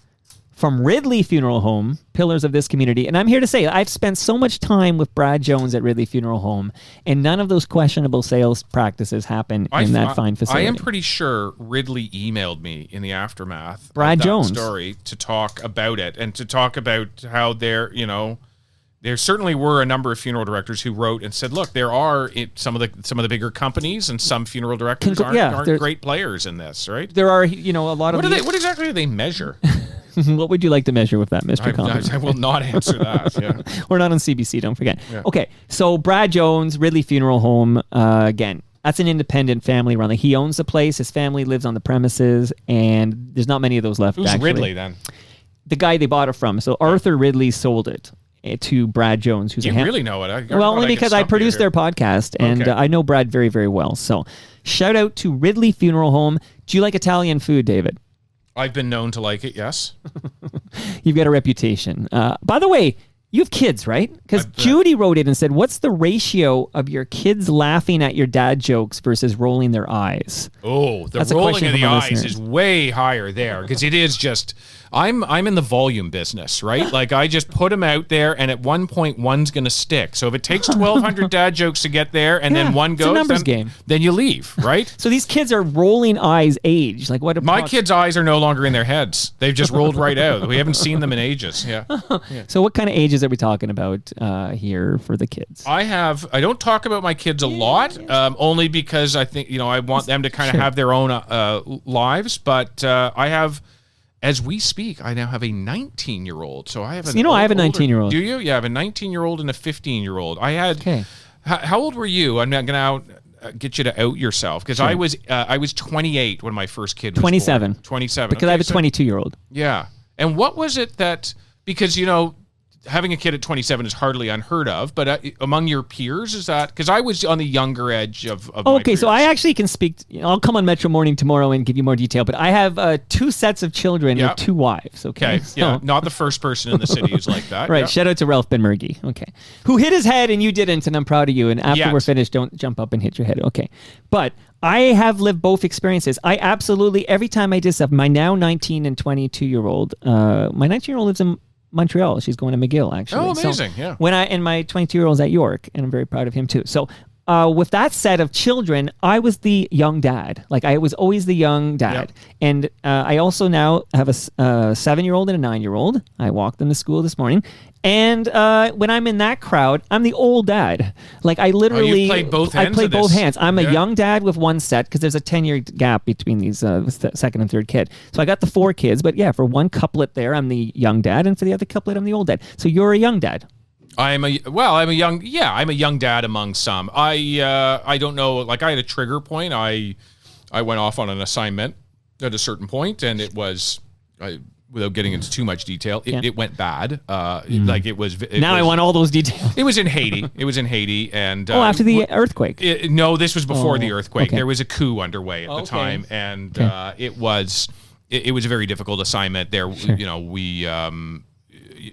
Speaker 2: from Ridley Funeral Home, Pillars of This Community. And I'm here to say, I've spent so much time with Brad Jones at Ridley Funeral Home, and none of those questionable sales practices happen in that fine facility.
Speaker 3: I am pretty sure Ridley emailed me in the aftermath
Speaker 2: Brad
Speaker 3: of that
Speaker 2: Jones.
Speaker 3: story to talk about it and to talk about how there certainly were a number of funeral directors who wrote and said, look, there are some of the bigger companies and some funeral directors aren't great players in this, right?
Speaker 2: There are, a lot of...
Speaker 3: What exactly do they measure?
Speaker 2: What would you like to measure with that, Mr. Collins?
Speaker 3: I will not answer that. Yeah.
Speaker 2: We're not on CBC, don't forget.
Speaker 3: Yeah.
Speaker 2: Okay, so Brad Jones, Ridley Funeral Home, again, that's an independent family run. Like, he owns the place, his family lives on the premises, and there's not many of those left,
Speaker 3: Who's
Speaker 2: actually.
Speaker 3: Ridley then?
Speaker 2: The guy they bought it from. So Arthur Ridley sold it to Brad Jones, who's
Speaker 3: You
Speaker 2: a
Speaker 3: really know it.
Speaker 2: well, only because I produced their podcast, and
Speaker 3: Okay.
Speaker 2: I know Brad very, very well. So shout out to Ridley Funeral Home. Do you like Italian food, David?
Speaker 3: I've been known to like it, yes.
Speaker 2: You've got a reputation. By the way, you have kids, right? Because
Speaker 3: I bet.
Speaker 2: Judy wrote in and said, what's the ratio of your kids laughing at your dad jokes versus rolling their eyes?
Speaker 3: Oh, the
Speaker 2: That's a
Speaker 3: rolling
Speaker 2: question
Speaker 3: of the
Speaker 2: from a
Speaker 3: eyes
Speaker 2: listener.
Speaker 3: is way higher there because it is just I'm in the volume business, right? Like I just put them out there, and at one point one's going to stick. So if it takes 1,200 dad jokes to get there, and
Speaker 2: Yeah,
Speaker 3: then one
Speaker 2: it's a
Speaker 3: goes,
Speaker 2: numbers game.
Speaker 3: then you leave, right?
Speaker 2: So these kids are rolling eyes age. Like, what?
Speaker 3: My kids' eyes are no longer in their heads; they've just rolled right out. We haven't seen them in ages. Yeah.
Speaker 2: So what kind of ages are we talking about here for the kids?
Speaker 3: I don't talk about my kids a lot, only because I think, I want them to kind of have their own lives. But I have, as we speak, I now have a 19-year-old. So I have
Speaker 2: I have a 19-year-old.
Speaker 3: Do you? Yeah, I have a 19-year-old and a 15-year-old. I had.
Speaker 2: Okay.
Speaker 3: How old were you? I'm not going to get you to out yourself because I was 28 when my first kid was
Speaker 2: 27.
Speaker 3: born. 27.
Speaker 2: Because I have a 22-year-old.
Speaker 3: Yeah. And what was it that, because, having a kid at 27 is hardly unheard of, but among your peers, is that, because I was on the younger edge of my
Speaker 2: Okay, so
Speaker 3: peers.
Speaker 2: I actually can speak. I'll come on Metro Morning tomorrow and give you more detail. But I have 2 sets of children
Speaker 3: Yeah.
Speaker 2: with 2 wives. Okay,
Speaker 3: Okay,
Speaker 2: So-
Speaker 3: yeah, not the first person in the city who's like that.
Speaker 2: right.
Speaker 3: Yeah.
Speaker 2: Shout out to Ralph Benmergy. Okay, who hit his head and you didn't, and I'm proud of you. And after
Speaker 3: Yet.
Speaker 2: we're finished, don't jump up and hit your head. Okay, but I have lived both experiences. I absolutely, every time I did stuff, my now 19 and 22-year-old, my 19-year-old lives in Montreal. She's going to McGill, actually.
Speaker 3: Oh,
Speaker 2: So
Speaker 3: amazing, yeah.
Speaker 2: and my 22-year-old's at York, and I'm very proud of him too. So with that set of children, I was the young dad. Like I was always the young dad.
Speaker 3: Yep.
Speaker 2: And I also now have a 7-year-old and a 9-year-old. I walked them to school this morning. And when I'm in that crowd, I'm the old dad. Like I literally,
Speaker 3: you've played both ends
Speaker 2: I play
Speaker 3: of
Speaker 2: both
Speaker 3: this.
Speaker 2: hands. I'm a
Speaker 3: Yeah.
Speaker 2: young dad with one set because there's a 10-year gap between these second and third kid. So I got the 4 kids, but yeah, for one couplet there, I'm the young dad, and for the other couplet, I'm the old dad. So you're a young dad.
Speaker 3: I'm a young dad among some. I don't know. Like I had a trigger point. I went off on an assignment at a certain point, and it was. Without getting into too much detail, it went bad. Like it was.
Speaker 2: I want all those details.
Speaker 3: It was in Haiti. And
Speaker 2: after the earthquake.
Speaker 3: No, this was before the earthquake.
Speaker 2: okay.
Speaker 3: There was a coup underway at the time, and it was a very difficult assignment. There, we.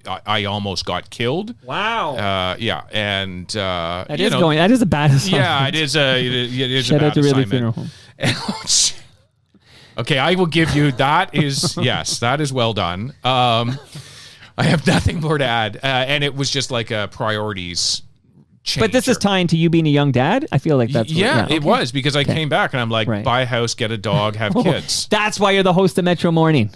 Speaker 3: I almost got killed.
Speaker 2: Wow.
Speaker 3: Yeah, and
Speaker 2: That is a bad assignment.
Speaker 3: yeah, it is a
Speaker 2: Shout
Speaker 3: bad
Speaker 2: out to Really
Speaker 3: assignment.
Speaker 2: Funeral Home.
Speaker 3: Okay, I will give you that is yes, that is well done. I have nothing more to add, and it was just like a priorities changer.
Speaker 2: But this is tying to you being a young dad. I feel like that's
Speaker 3: it was because I came back and I'm like,
Speaker 2: Right.
Speaker 3: buy a house, get a dog, have kids.
Speaker 2: That's why you're the host of Metro Morning.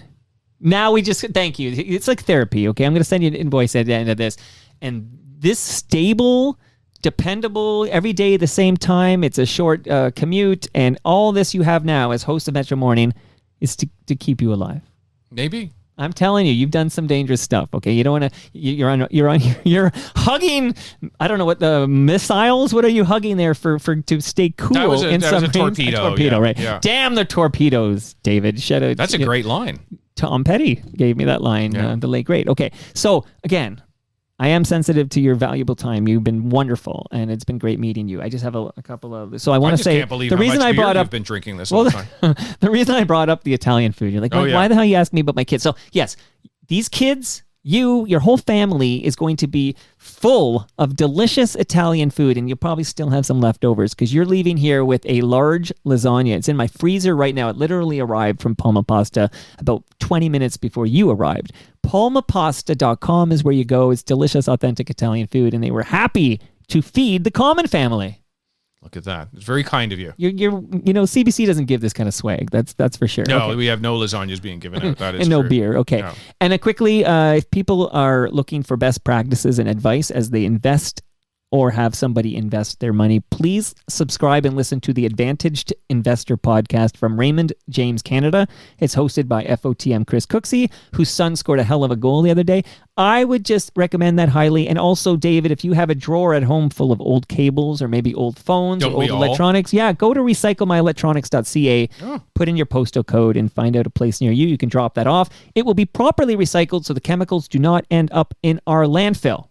Speaker 2: Now we just thank you. It's like therapy. Okay, I'm going to send you an invoice at the end of this, and this stable, dependable, every day the same time. It's a short commute, and all this you have now as host of Metro Morning is to keep you alive.
Speaker 3: Maybe.
Speaker 2: I'm telling you, you've done some dangerous stuff. Okay, you don't want to. You're hugging. I don't know what the missiles. What are you hugging there for to stay cool?
Speaker 3: That was a
Speaker 2: submarines?
Speaker 3: torpedo,
Speaker 2: A torpedo,
Speaker 3: yeah,
Speaker 2: right?
Speaker 3: yeah.
Speaker 2: Damn the torpedoes, David. Shout out.
Speaker 3: That's a great line.
Speaker 2: Tom Petty gave me that line.
Speaker 3: Yeah.
Speaker 2: The late great. Okay, so again, I am sensitive to your valuable time. You've been wonderful, and it's been great meeting you. I just have a couple of. So I want to say
Speaker 3: can't believe
Speaker 2: the
Speaker 3: how
Speaker 2: reason
Speaker 3: much
Speaker 2: I
Speaker 3: beer
Speaker 2: brought
Speaker 3: you've
Speaker 2: up
Speaker 3: been drinking this whole time.
Speaker 2: the reason I brought up the Italian food, you're like,
Speaker 3: Oh, yeah.
Speaker 2: why the hell you asked me about my kids? So yes, these kids, your whole family is going to be full of delicious Italian food, and you'll probably still have some leftovers because you're leaving here with a large lasagna. It's in my freezer right now. It literally arrived from Palma Pasta about 20 minutes before you arrived. PalmaPasta.com is where you go. It's delicious, authentic Italian food, and they were happy to feed the Common family.
Speaker 3: Look at that. It's very kind of you.
Speaker 2: CBC doesn't give this kind of swag. That's for sure.
Speaker 3: No,
Speaker 2: Okay.
Speaker 3: we have no lasagnas being given out. That is
Speaker 2: And no
Speaker 3: true.
Speaker 2: beer. Okay.
Speaker 3: No.
Speaker 2: And quickly, if people are looking for best practices and advice as they invest or have somebody invest their money, please subscribe and listen to the Advantaged Investor podcast from Raymond James Canada. It's hosted by FOTM Chris Cooksey, whose son scored a hell of a goal the other day. I would just recommend that highly. And also, David, if you have a drawer at home full of old cables or maybe old phones
Speaker 3: Don't
Speaker 2: or
Speaker 3: we
Speaker 2: old
Speaker 3: all?
Speaker 2: electronics, go to recyclemyelectronics.ca, put in your postal code and find out a place near you. You can drop that off. It will be properly recycled so the chemicals do not end up in our landfill.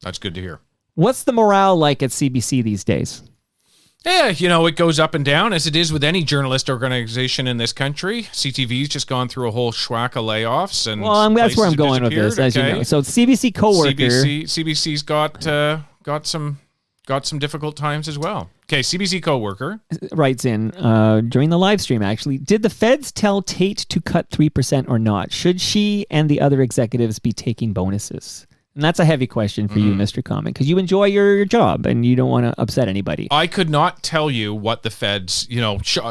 Speaker 3: That's good to hear.
Speaker 2: What's the morale like at CBC these days?
Speaker 3: Yeah, it goes up and down as it is with any journalist organization in this country. CTV's just gone through a whole schwack of layoffs, and
Speaker 2: That's where I'm
Speaker 3: places have
Speaker 2: going with this, as
Speaker 3: disappeared.
Speaker 2: you know. So CBC coworker.
Speaker 3: CBC's got some difficult times as well. Okay, CBC coworker.
Speaker 2: writes in during the live stream, actually, did the feds tell Tate to cut 3% or not? Should she and the other executives be taking bonuses? And that's a heavy question for you, Mr. Common, because you enjoy your job and you don't want to upset anybody.
Speaker 3: I could not tell you what the feds,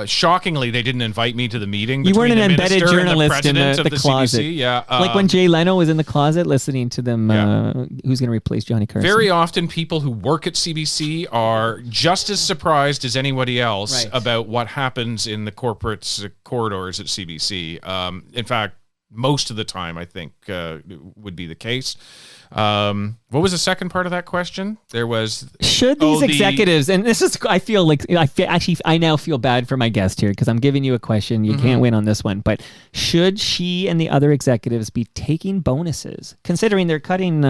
Speaker 3: shockingly, they didn't invite me to the meeting.
Speaker 2: You weren't an
Speaker 3: between the
Speaker 2: embedded
Speaker 3: minister and
Speaker 2: journalist in
Speaker 3: president of
Speaker 2: the closet.
Speaker 3: CBC. Yeah,
Speaker 2: Like when Jay Leno was in the closet listening to them, who's going to replace Johnny Carson.
Speaker 3: very often people who work at CBC are just as surprised as anybody else
Speaker 2: Right.
Speaker 3: about what happens in the corporate corridors at CBC. In fact, most of the time, I think, would be the case. What was the second part of that question? There was
Speaker 2: Should these executives, and this is, I feel like, I now feel bad for my guest here because I'm giving you a question. You can't win on this one, but should she and the other executives be taking bonuses, considering they're cutting,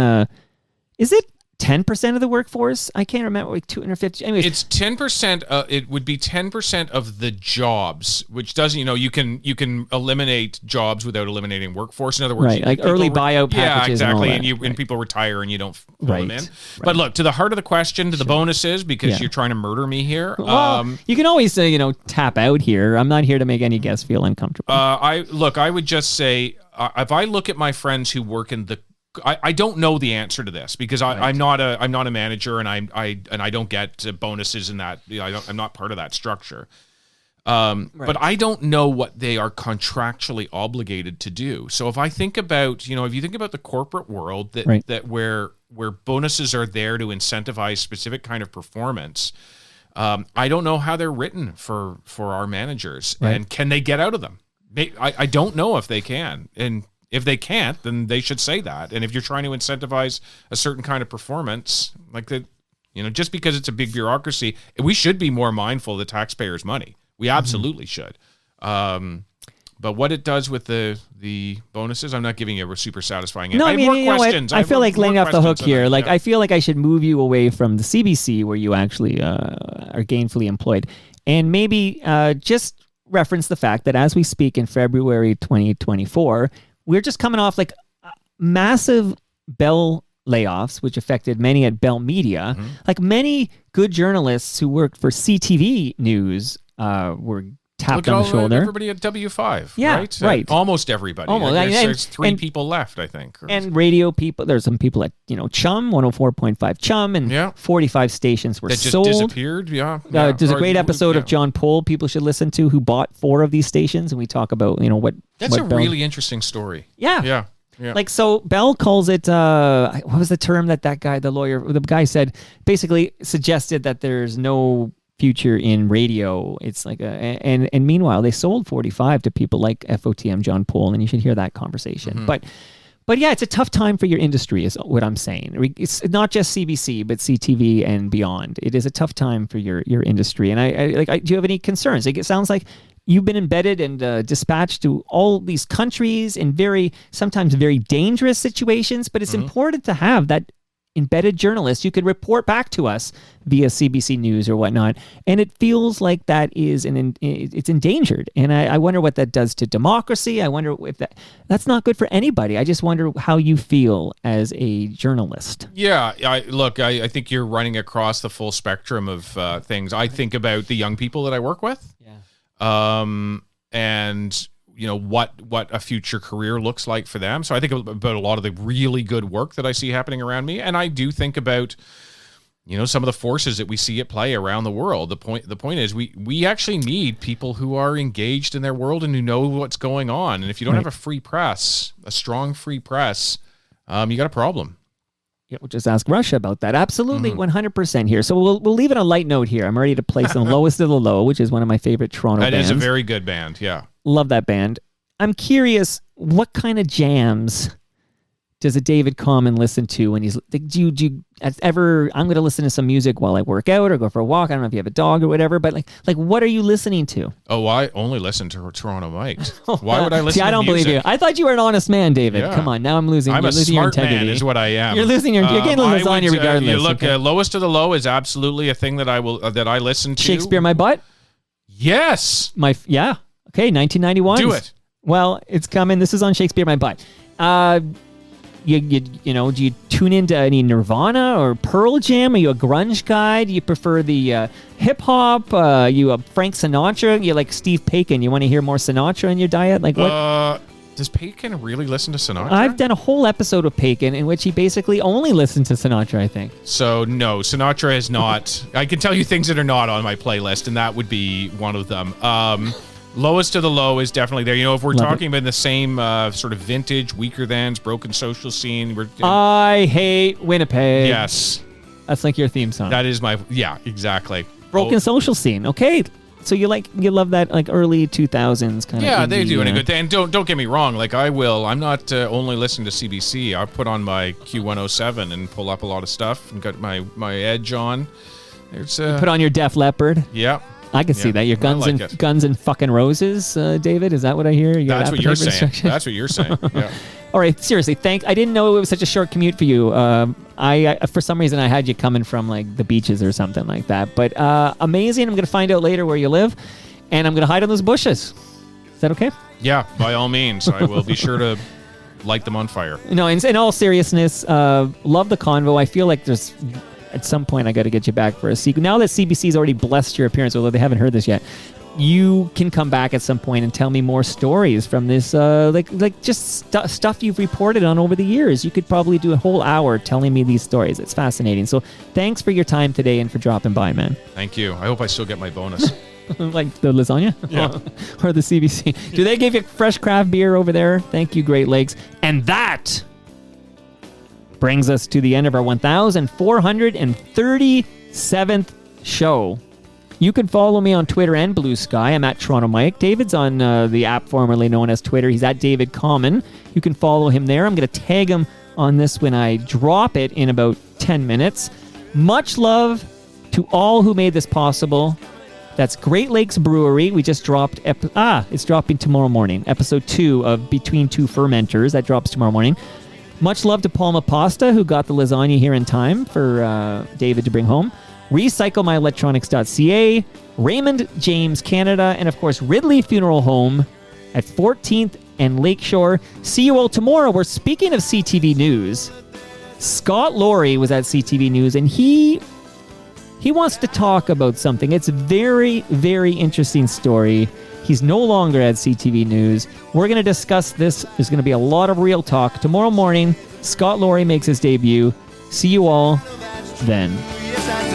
Speaker 2: is it 10% of the workforce? I can't remember, like 250. Anyways,
Speaker 3: It's 10%. It would be 10% of the jobs, which doesn't. You can eliminate jobs without eliminating workforce. In other words,
Speaker 2: Right, like early buyout
Speaker 3: Yeah,
Speaker 2: packages and all
Speaker 3: exactly.
Speaker 2: that.
Speaker 3: And people retire and you don't fill them
Speaker 2: Right,
Speaker 3: in. But look, to the heart of the question, to the bonuses, because
Speaker 2: Yeah.
Speaker 3: you're trying to murder me here.
Speaker 2: well, you can always tap out here. I'm not here to make any guests feel uncomfortable.
Speaker 3: I would just say, if I look at my friends who work in the I don't know the answer to this because I'm not a manager and I don't get bonuses in that. I'm not part of that structure. But I don't know what they are contractually obligated to do. So if I think about, if you think about the corporate world that where bonuses are there to incentivize specific kind of performance, I don't know how they're written for our managers and can they get out of them? I don't know if they can. And if they can't, then they should say that. And if you're trying to incentivize a certain kind of performance, like that, just because it's a big bureaucracy, we should be more mindful of the taxpayers' money. We absolutely should. But what it does with the bonuses, I'm not giving you a super satifying answer.
Speaker 2: No, I mean,
Speaker 3: have more questions.
Speaker 2: I feel like laying off the hook here. Like,
Speaker 3: yeah.
Speaker 2: I feel like I should move you away from the CBC where you actually are gainfully employed. And maybe just reference the fact that as we speak in February 2024, we're just coming off like massive Bell layoffs, which affected many at Bell Media. Like many good journalists who worked for CTV News were tapped on the shoulder.
Speaker 3: Everybody at W5,
Speaker 2: yeah,
Speaker 3: right?
Speaker 2: Right.
Speaker 3: Almost everybody.
Speaker 2: Almost.
Speaker 3: There's three people left, I think.
Speaker 2: And radio people, there's some people at, Chum, 104.5 Chum, and 45 stations were
Speaker 3: that just
Speaker 2: sold.
Speaker 3: disappeared,
Speaker 2: There's a great episode of John Pohl people should listen to who bought 4 of these stations, and we talk about, what...
Speaker 3: That's
Speaker 2: what
Speaker 3: a
Speaker 2: Bell,
Speaker 3: really interesting story.
Speaker 2: Yeah.
Speaker 3: Yeah.
Speaker 2: Like, so Bell calls it, what was the term that guy, the guy said, basically suggested that there's no future in radio. It's like and meanwhile, they sold 45 to people like FOTM John Pohl, and you should hear that conversation. But yeah, it's a tough time for your industry is what I'm saying. It's not just CBC, but CTV and beyond. It is a tough time for your industry. And do you have any concerns? Like, it sounds like you've been embedded and dispatched to all these countries in sometimes very dangerous situations, but it's important to have that embedded journalist. You could report back to us via CBC News or whatnot, and it feels like that is it's endangered. And I wonder what that does to democracy. I wonder if that's not good for anybody. I just wonder how you feel as a journalist.
Speaker 3: Yeah, I think you're running across the full spectrum of things. I think about the young people that I work with. And what a future career looks like for them. So I think about a lot of the really good work that I see happening around me, and I do think about some of the forces that we see at play around the world. The point is we actually need people who are engaged in their world and who know what's going on. And if you don't have a free press, a strong free press, you got a problem.
Speaker 2: Yeah, we'll just ask Russia about that. Absolutely, 100% here. So we'll leave it on a light note here. I'm ready to play some Lowest of the Low, which is one of my favorite Toronto bands.
Speaker 3: That is a very good band, yeah.
Speaker 2: Love that band. I'm curious, what kind of jams does a David Common listen to when he's... Do you ever... I'm going to listen to some music while I work out or go for a walk. I don't know if you have a dog or whatever, but like what are you listening to?
Speaker 3: Oh, I only listen to Toronto Mike. Why would I listen to
Speaker 2: I don't
Speaker 3: music?
Speaker 2: believe you. I thought you were an honest man, David.
Speaker 3: Yeah.
Speaker 2: Come on, now I'm losing your integrity.
Speaker 3: I'm a smart man is what I am.
Speaker 2: You're losing your... You're getting lasagna regardless.
Speaker 3: You look, Lowest of the Low is absolutely a thing that I listen to.
Speaker 2: Shakespeare My Butt?
Speaker 3: Yes.
Speaker 2: Yeah. Okay, 1991.
Speaker 3: Do it.
Speaker 2: Well, it's coming. This is on Shakespeare My Butt. Do you tune into any Nirvana or Pearl Jam? Are you a grunge guy? Do you prefer the hip hop? You a Frank Sinatra? You like Steve Paikin? You want to hear more Sinatra in your diet? Like what?
Speaker 3: Does Paikin really listen to Sinatra?
Speaker 2: I've done a whole episode of Paikin in which he basically only listened to Sinatra, I think.
Speaker 3: So no, Sinatra is not. I can tell you things that are not on my playlist, and that would be one of them. Lowest of the Low is definitely there. If we're talking about the same sort of vintage, Weaker Thans, Broken Social Scene.
Speaker 2: I hate Winnipeg.
Speaker 3: Yes.
Speaker 2: That's like your theme song.
Speaker 3: That is my... Yeah, exactly.
Speaker 2: Broken Social Scene. Okay. So you love that like early 2000s kind of...
Speaker 3: Yeah, they do. And a good thing. And don't get me wrong. Like I will. I'm not only listening to CBC. I put on my Q107 and pull up a lot of stuff and got my Edge on. There's
Speaker 2: put on your Def Leppard.
Speaker 3: Yeah.
Speaker 2: I can see that. Your Guns and fucking Roses, David. Is that what I hear?
Speaker 3: That's what you're saying. That's what you're saying. Yeah.
Speaker 2: All right. Seriously, I didn't know it was such a short commute for you. I for some reason I had you coming from like the beaches or something like that. But amazing. I'm gonna find out later where you live, and I'm gonna hide in those bushes. Is that okay?
Speaker 3: Yeah, by all means. I will be sure to light them on fire.
Speaker 2: No, in all seriousness, love the convo. I feel like there's... At some point, I got to get you back for a sequel. Now that CBC's already blessed your appearance, although they haven't heard this yet, you can come back at some point and tell me more stories from this, like just stuff you've reported on over the years. You could probably do a whole hour telling me these stories. It's fascinating. So thanks for your time today and for dropping by, man.
Speaker 3: Thank you. I hope I still get my bonus.
Speaker 2: Like the lasagna?
Speaker 3: Yeah.
Speaker 2: Or the CBC. Do they give you fresh craft beer over there? Thank you, Great Lakes. And that brings us to the end of our 1,437th show. You can follow me on Twitter and Blue Sky. I'm at Toronto Mike. David's on the app formerly known as Twitter. He's at David Common. You can follow him there. I'm going to tag him on this when I drop it in about 10 minutes. Much love to all who made this possible. That's Great Lakes Brewery. We just dropped... it's dropping tomorrow morning. Episode 2 of Between Two Fermenters. That drops tomorrow morning. Much love to Palma Pasta, who got the lasagna here in time for David to bring home. RecycleMyElectronics.ca, Raymond James Canada, and of course Ridley Funeral Home at 14th and Lakeshore. See you all tomorrow. We're speaking of CTV News. Scott Laurie was at CTV News, and he wants to talk about something. It's a very, very interesting story. He's no longer at CTV News. We're going to discuss this. There's going to be a lot of real talk. Tomorrow morning, Scott Laurie makes his debut. See you all then.
Speaker 6: Yes, I do.